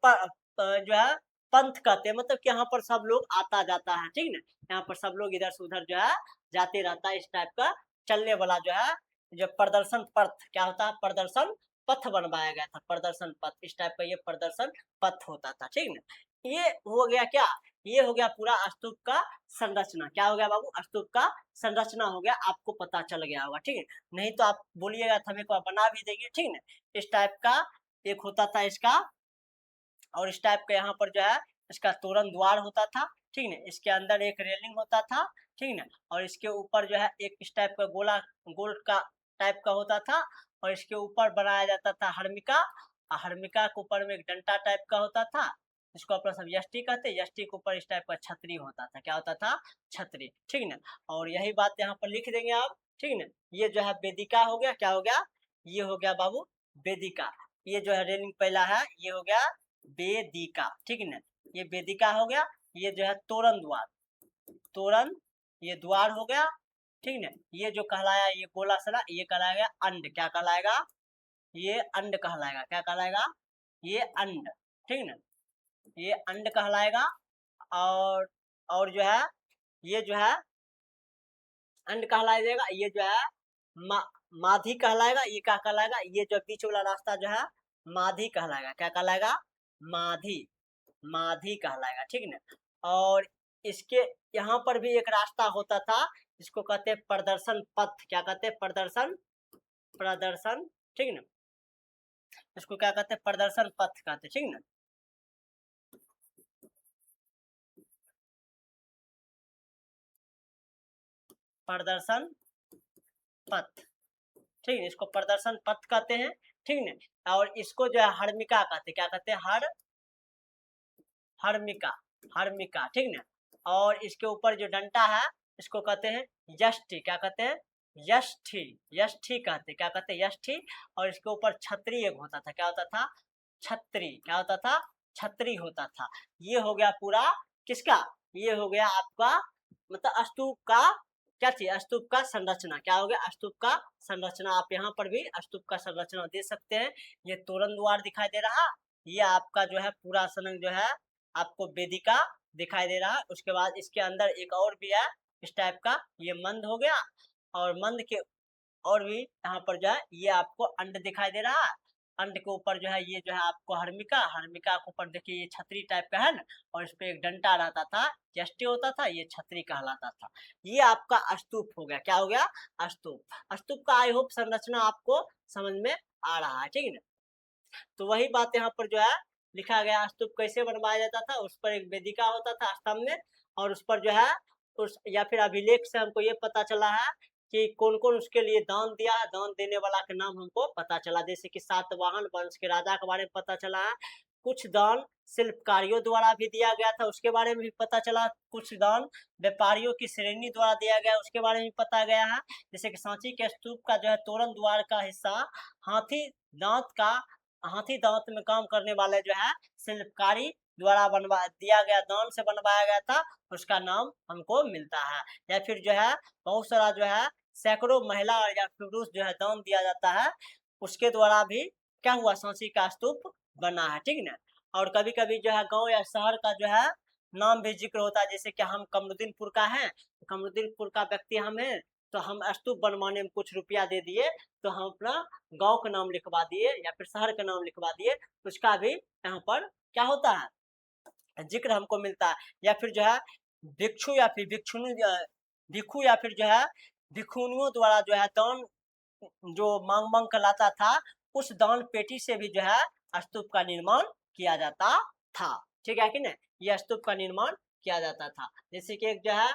जो है पंथ कहते हैं। मतलब कि यहाँ पर सब लोग आता जाता है, ठीक ना। यहाँ पर सब लोग इधर से उधर जो है जाते रहता है। इस टाइप का चलने वाला जो है, जो प्रदर्शन पथ, क्या होता है, प्रदर्शन पथ बनवाया गया था। प्रदर्शन पथ, इस टाइप का ये प्रदर्शन पथ होता था, ठीक ना। ये हो गया क्या, ये हो गया पूरा स्तूप का संरचना। क्या हो गया बाबू, स्तूप का संरचना हो गया। आपको पता चल गया होगा, ठीक है। नहीं तो आप बोलिएगा तो हम एक बार बना भी देंगे, ठीक ना। इस टाइप का एक होता था इसका, और इस टाइप का यहाँ पर जो है इसका तोरण द्वार होता था, ठीक ना। इसके अंदर एक रेलिंग होता था, ठीक ना। और इसके ऊपर जो है एक इस टाइप का गोल का टाइप का होता था, और इसके ऊपर बनाया जाता था हर्मिका। और हर्मिका के ऊपर में एक डंटा टाइप का होता था, जिसको अपना सब यष्टि कहते हैं। यष्टि के ऊपर इस टाइप का छतरी होता था। क्या होता था, छतरी, ठीक ना। और यही बात यहाँ पर लिख देंगे आप, ठीक ना। ये जो है वेदिका हो गया। क्या हो गया, ये हो गया बाबू वेदिका। ये जो है रेलिंग पहला है, ये हो गया वेदिका, ठीक है ना। ये वेदिका हो गया। ये जो है तोरण द्वार, तोरण, ये द्वार हो गया, ठीक ना। ये जो कहलाया, ये गोला सरा, ये कहलाएगा अंड। क्या कहलाएगा, ये अंड कहलाएगा। क्या कहलाएगा, ये अंड, ठीक ना। ये अंड कहलाएगा। और जो है ये जो है अंड कहलाएगा। ये जो है मा, माधी कहलाएगा। ये क्या कहलाएगा, ये जो बीच वाला रास्ता जो है माधी कहलाएगा। क्या कहलाएगा, माधी, माधी कहलाएगा, ठीक ना। और इसके यहाँ पर भी एक रास्ता होता था, जिसको कहते हैं प्रदर्शन पथ। क्या कहते हैं, प्रदर्शन, प्रदर्शन, ठीक ना। इसको क्या कहते हैं, प्रदर्शन पथ कहते हैं, ठीक ना। प्रदर्शन पथ, ठीक है, इसको प्रदर्शन पथ कहते हैं, ठीक ना। और इसको जो है हर्मिका कहते हैं। क्या कहते हैं, हर्मिका, हर्मिका, ठीक ना। और इसके ऊपर जो डंटा है, इसको कहते हैं यष्टि। क्या कहते हैं? यष्टि। यष्टि कहते, क्या कहते हैं? यष्टि। और इसके ऊपर छतरी एक होता था। क्या होता था? छतरी। क्या होता था? छतरी होता था। ये हो गया पूरा किसका? ये हो गया आपका मतलब स्तूप का क्या चीज? स्तूप का संरचना। क्या हो गया? स्तूप का संरचना। आप यहाँ पर भी स्तूप का संरचना दे सकते हैं। ये तोरण द्वार दिखाई दे रहा, ये आपका जो है पूरा सनक जो है आपको वेदिका दिखाई दे रहा है। उसके बाद इसके अंदर एक और भी है इस टाइप का, ये मंद हो गया। और मंद के और भी यहाँ पर जो है ये आपको अंड दिखाई दे रहा है। अंड के ऊपर जो है ये जो है आपको हर्मिका, हर्मिका के ऊपर देखिए ये छतरी टाइप का है ना, और इस पे एक डंडा रहता था, यष्टि होता था, ये छतरी कहलाता था। ये आपका स्तूप हो गया। क्या हो गया? स्तूप। स्तूप का आई होप संरचना आपको समझ में आ रहा है, ठीक है ना। तो वही बात यहाँ पर जो है लिखा गया, स्तूप कैसे बनवाया जाता था। उस पर एक वेदिका होता था स्तंभ में, और उस पर जो है उस या फिर अभिलेख से हमको ये पता चला है कि कौन कौन उसके लिए दान दिया है। दान देने वाला का नाम हमको पता चला, जैसे कि सातवाहन वंश के राजा के बारे में पता चला है। कुछ दान शिल्पकारियों द्वारा भी दिया गया था, उसके बारे में भी पता चला। कुछ दान व्यापारियों की श्रेणी द्वारा दिया गया, उसके बारे में पता गया है। जैसे कि सांची के स्तूप का जो है तोरण द्वार का हिस्सा हाथी दांत का हाथी दांत में काम करने वाले जो है शिल्पकारी द्वारा बनवा दिया गया, दान से बनवाया गया था, उसका नाम हमको मिलता है। या फिर जो है बहुत सारा जो है सैकड़ों महिला या पुरुष जो है दान दिया जाता है, उसके द्वारा भी क्या हुआ? सांची का स्तूप बना है, ठीक ना। और कभी कभी जो है गांव या शहर का जो है नाम भी जिक्र होता है, जैसे कि हम कमरुद्दीनपुर का है, कमरुद्दीनपुर का व्यक्ति हम है, तो हम स्तूप बनवाने में कुछ रुपया दे दिए, तो हम अपना गांव का नाम लिखवा दिए या फिर शहर का नाम लिखवा दिए, उसका भी यहाँ पर क्या होता है? जिक्र हमको मिलता है। या फिर जो है भिक्षु या फिर भिक्षु या फिर जो है भिक्षुनियों द्वारा जो है दान जो मांग मांग कर लाता था, उस दान पेटी से भी जो है स्तूप का निर्माण किया जाता था, ठीक है कि नहीं। ये स्तूप का निर्माण किया जाता था। जैसे कि एक जो है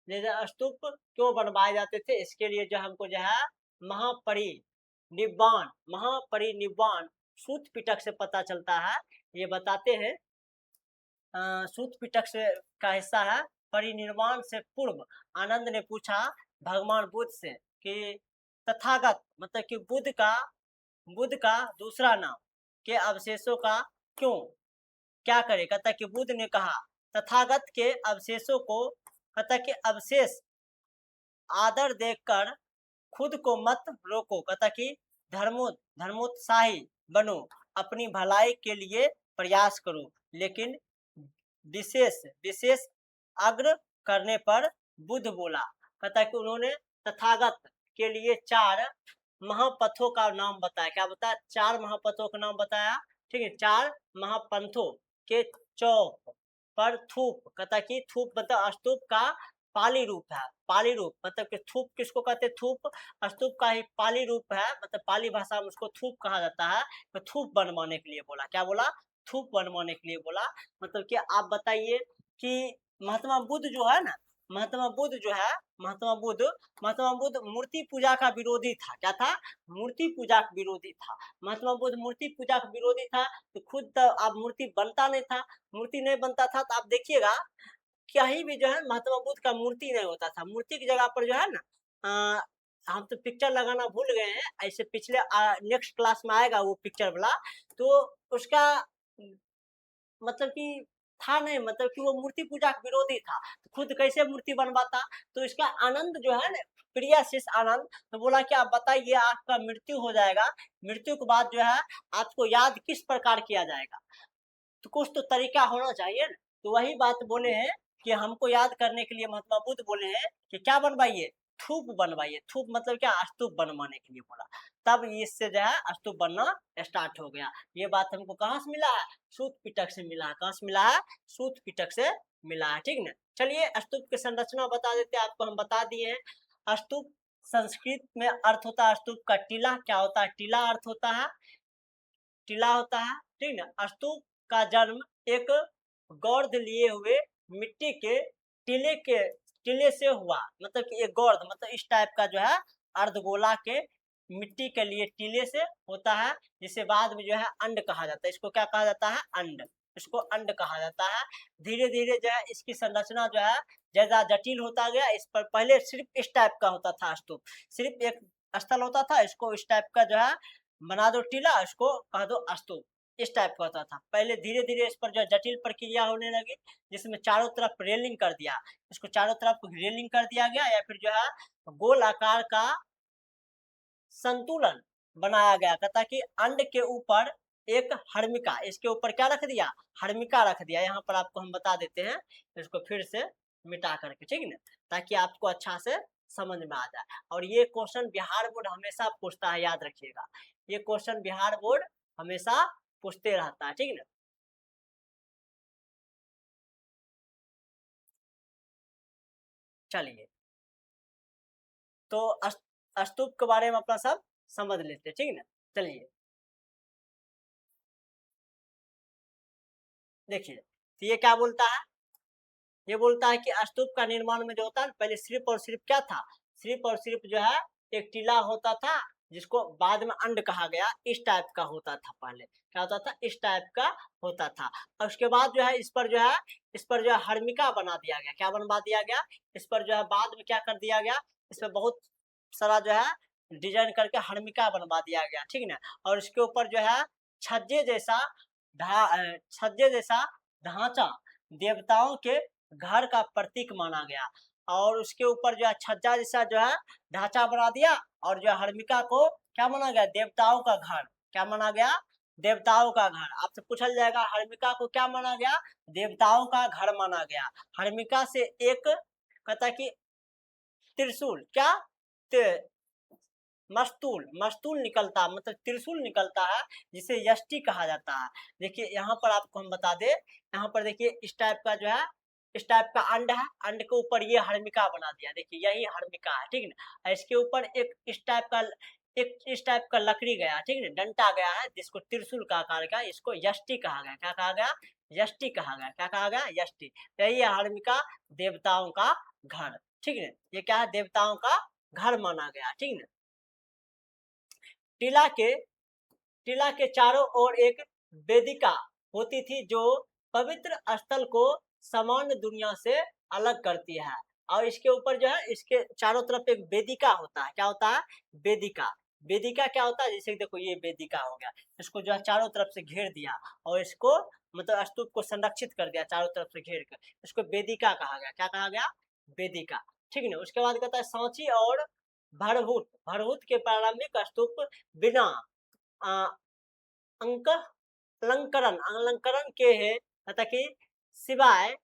जैसे स्तूप क्यों बनवाए जाते थे, इसके लिए जो हमको जो है महापरिनिर्वाण महापरिनिर्वाण सूत पिटक से पता चलता है। ये बताते हैं सूत पिटक से का हिस्सा है। परिनिर्वाण से पूर्व आनंद ने पूछा भगवान बुद्ध से कि तथागत मतलब कि बुद्ध का दूसरा नाम के अवशेषों का क्यों क्या करे। कहता कि बुद्ध ने कहा तथागत के अवशेषों को, कहता कि अवशेष आदर देकर खुद को मत रोको। कहता कि धर्मोत्साही बनो, अपनी भलाई के लिए प्रयास करो, लेकिन विशेष विशेष अग्र करने पर बुद्ध बोला। कहता कि उन्होंने तथागत के लिए 4 महापथों का नाम बताया। क्या बताया? 4 महापथों का नाम बताया, ठीक है। 4 महापंथों के चौक पर थूप, कहता कि थूप मतलब स्तूप का पाली रूप है। पाली रूप मतलब कि थूप किसको कहते? थूप स्तूप का ही पाली रूप है, मतलब पाली भाषा में उसको थूप कहा जाता है। तो थूप बनवाने के लिए बोला। क्या बोला? थूप बनवाने के लिए बोला। मतलब कि आप बताइए कि महात्मा बुद्ध जो है ना, महात्मा बुद्ध जो है महात्मा बुद्ध मूर्ति पूजा का विरोधी था। क्या था? मूर्ति पूजा का विरोधी था। महात्मा बुद्ध मूर्ति पूजा का विरोधी था, तो खुद तो अब मूर्ति बनता नहीं था। मूर्ति नहीं बनता था तो आप देखिएगा कहीं भी जो है महात्मा बुद्ध का मूर्ति नहीं होता था। मूर्ति की जगह पर जो है ना हम तो पिक्चर लगाना भूल गए हैं, ऐसे पिछले नेक्स्ट क्लास में आएगा वो पिक्चर वाला, तो उसका मतलब कि था नहीं, मतलब कि वो मूर्ति पूजा का विरोधी था, तो खुद कैसे मूर्ति बनवाता। तो इसका आनंद जो है ना, प्रिय शिष्य आनंद, तो बोला कि आप बताइए आपका मृत्यु हो जाएगा, मृत्यु के बाद जो है आपको याद किस प्रकार किया जाएगा, तो कुछ तो तरीका होना चाहिए ना। तो वही बात बोले हैं कि हमको याद करने के लिए महात्मा बुद्ध बोले हैं कि क्या बनवाइए? थूप बनवाइए। थूप मतलब क्या? स्तूप बनवाने के लिए बोला। तब इससे जो है स्तूप बनना स्टार्ट हो गया। ये बात हमको कहाँ से मिला है? सूत पिटक से मिला है। कहाँ से मिला है? सूत पिटक से मिला है, ठीक ना। चलिए स्तूप की संरचना बता देते हैं आपको, हम बता दिए हैं। स्तूप संस्कृत में अर्थ होता है स्तूप का टीला। क्या होता है? टीला अर्थ होता है, टीला होता है, ठीक ना। स्तूप का जन्म एक गौर्ध लिए हुए मिट्टी के टीले से हुआ। मतलब कि एक गौर्ध मतलब इस टाइप का जो है अर्धगोला के मिट्टी के लिए टीले से होता है, जिसे बाद में जो है अंड कहा जाता है। इसको क्या कहा जाता है? अंड। इसको अंड कहा जाता है। धीरे धीरे जो है इसकी संरचना जो है जैसा जटिल होता गया। इस पर पहले सिर्फ इस टाइप का होता था स्तूप, सिर्फ एक स्थल होता था, इसको इस टाइप का जो है बना दो टीला, इसको कह दो स्तूप, इस टाइप का होता था। पहले धीरे धीरे इस पर जो है जटिल प्रक्रिया होने लगी, जिसमें चारों तरफ रेलिंग कर दिया, इसको चारों तरफ रेलिंग कर दिया गया, या फिर जो है गोल आकार का संतुलन बनाया गया था, ताकि अंड के ऊपर एक हर्मिका, इसके ऊपर क्या रख दिया, हर्मिका रख दिया। यहाँ पर आपको हम बता देते हैं, इसको फिर से मिटा करके, ठीक है ना, ताकि आपको अच्छा से समझ में आ जाए। और ये क्वेश्चन बिहार बोर्ड हमेशा पूछता है, याद रखिएगा, ये क्वेश्चन बिहार बोर्ड हमेशा पूछते रहता है, ठीक है ना। चलिए, तो स्तूप के बारे में अपना सब समझ लेते हैं, ठीक है ना। चलिए देखिए, तो ये क्या बोलता है, ये बोलता है कि स्तूप का निर्माण में जो होता है, पहले सिर्फ और सिर्फ क्या था, सिर्फ और सिर्फ जो है एक टीला होता था, जिसको बाद में अंड कहा गया। इस टाइप का होता था, पहले क्या होता था, इस टाइप का होता था। और उसके बाद जो है इस पर जो है हर्मिका बना दिया गया। क्या बनवा दिया गया, इस पर जो है बाद में क्या कर दिया गया, इस पर बहुत सारा जो है डिजाइन करके हर्मिका बनवा दिया गया, ठीक है ना। और इसके ऊपर जो है छज्जे जैसा छज्जे जैसा ढांचा देवताओं के घर का प्रतीक माना गया। और उसके ऊपर जो है छज्जा जैसा जो है ढांचा बना दिया, और जो है हर्मिका को क्या माना गया, देवताओं का घर। क्या माना गया, देवताओं का घर। आपसे पूछा जाएगा हर्मिका को क्या माना गया, देवताओं का घर माना गया। हर्मिका से एक कहता कि त्रिशूल, क्या मस्तूल, मस्तूल निकलता, मतलब त्रिशूल निकलता है, जिसे यष्टि कहा जाता है। देखिए यहाँ पर आपको हम बता दें, यहाँ पर देखिए इस टाइप का जो है, इस टाइप का अंड है, अंड के ऊपर ये हर्मिका बना दिया, देखिए यही हर्मिका है, ठीक है ना। इसके ऊपर एक इस टाइप का लकड़ी गया, ठीक है, डंटा गया है, जिसको त्रिशूल का आकार का, इसको यष्टि कहा गया। क्या कहा गया, यष्टि कहा गया। क्या कहा गया, यष्टि। यही है हर्मिका, देवताओं का घर, ठीक है। ये क्या है, देवताओं का घर माना गया, ठीक है। टीला के टीला के चारों ओर एक वेदिका होती थी, जो पवित्र स्थल को सामान्य दुनिया से अलग करती है। और इसके ऊपर जो है, इसके चारों तरफ एक वेदिका होता है। क्या होता है, वेदिका। वेदिका क्या होता है, जैसे देखो ये वेदिका हो गया, इसको जो है चारों तरफ से घेर दिया, और इसको मतलब स्तूप को संरक्षित कर दिया चारों तरफ से घेर कर, इसको वेदिका कहा गया। क्या कहा गया, वेदिका, ठीक है ना। उसके बाद कहता है सांची और भरभूत, भरभूत के प्रारंभिक स्तूप बिना अंक अलंकरण के है, तथा कि सिवाय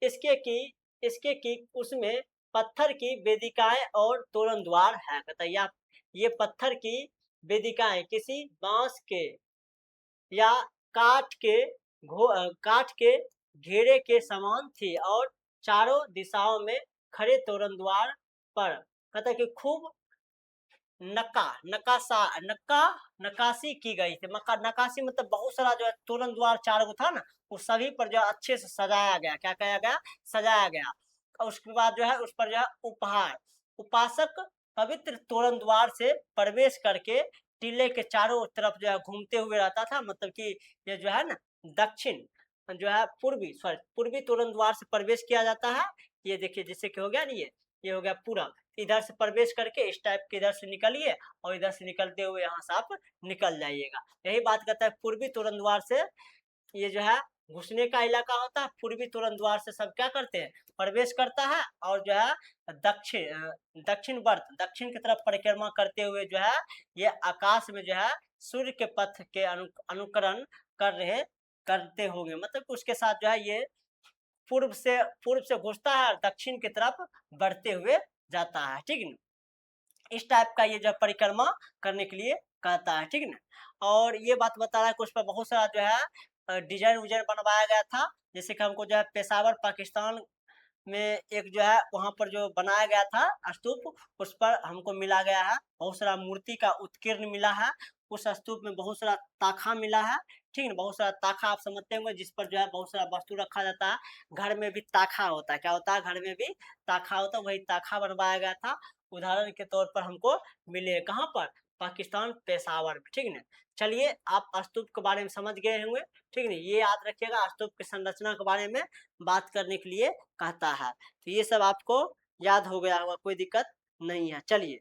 इसके कि उसमें पत्थर की वेदिकाएं और तोरण द्वार है। कहता ये पत्थर की वेदिकाएं किसी बांस के या काठ के घेरे के समान थी, और चारों दिशाओं में खड़े तोरण द्वार पर कहता कि खूब नक्का नकाशा नक्का नकाशी की गई थी। नकाशी मतलब बहुत सारा जो है तोरण द्वार चार गो था ना, वो सभी पर जो है अच्छे से सजाया गया। क्या किया गया, सजाया गया। और उसके बाद जो है उस पर जो है उपहार, उपासक पवित्र तोरण द्वार से प्रवेश करके टीले के चारों तरफ जो है घूमते हुए रहता था। मतलब कि ये जो है ना दक्षिण जो है पूर्वी तोरण द्वार से प्रवेश किया जाता है। ये देखिए जैसे कि हो गया ना, ये हो गया पूरब, इधर से प्रवेश करके इस टाइप के इधर से निकलिए, और इधर से निकलते हुए यहाँ से आप निकल जाइएगा। यही बात करता है पूर्वी तोरण द्वार से, ये जो है घुसने का इलाका होता है। पूर्वी तोरण द्वार से सब क्या करते हैं, प्रवेश करता है, और जो है दक्षिण की तरफ परिक्रमा करते हुए जो है ये आकाश में जो है सूर्य के पथ के अनुकरण करते होंगे। मतलब उसके साथ जो है ये पूर्व से घुसता है और दक्षिण की तरफ बढ़ते हुए जाता है, ठीक है ना। इस टाइप का ये जो परिक्रमा करने के लिए कहता है, ठीक है ना। और ये बात बता रहा है कि उस पर बहुत सारा जो है डिजाइन उजाइन बनवाया गया था। जैसे कि हमको जो है पेशावर पाकिस्तान में एक जो है वहां पर जो बनाया गया था स्तूप, उस पर हमको मिला गया है बहुत सारा मूर्ति का उत्कीर्ण मिला है। उस स्तूप में बहुत सारा ताखा मिला है, ठीक है ना। बहुत सारा ताखा आप समझते होंगे, जिस पर जो है बहुत सारा वस्तु रखा जाता है। घर में भी ताखा होता है, क्या होता है, घर में भी ताखा होता है, वही ताखा बनवाया गया था। उदाहरण के तौर पर हमको मिले, कहाँ पर? पाकिस्तान पेशावर में, ठीक ना। चलिए आप स्तूप के बारे में समझ गए होंगे, ठीक ना। ये याद रखिएगा, स्तूप की संरचना के बारे में बात करने के लिए कहता है। तो ये सब आपको याद हो गया होगा, कोई दिक्कत नहीं है। चलिए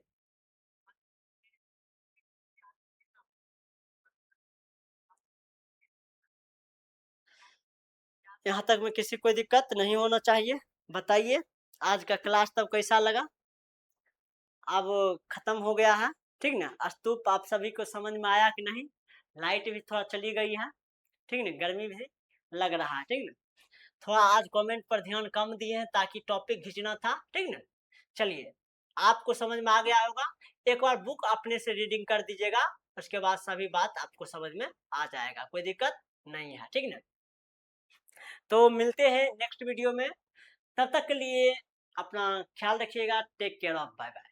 यहाँ तक में किसी को दिक्कत नहीं होना चाहिए। बताइए आज का क्लास तब कैसा लगा? अब खत्म हो गया है, ठीक ना। स्तूप आप सभी को समझ में आया कि नहीं? लाइट भी थोड़ा चली गई है, ठीक ना, गर्मी भी लग रहा है, ठीक ना। थोड़ा आज कमेंट पर ध्यान कम दिए हैं ताकि टॉपिक खींचना था, ठीक ना। चलिए आपको समझ में आ गया होगा, एक बार बुक अपने से रीडिंग कर दीजिएगा, उसके बाद सभी बात आपको समझ में आ जाएगा, कोई दिक्कत नहीं है, ठीक ना। तो मिलते हैं नेक्स्ट वीडियो में, तब तक के लिए अपना ख्याल रखिएगा। Take care of, bye bye.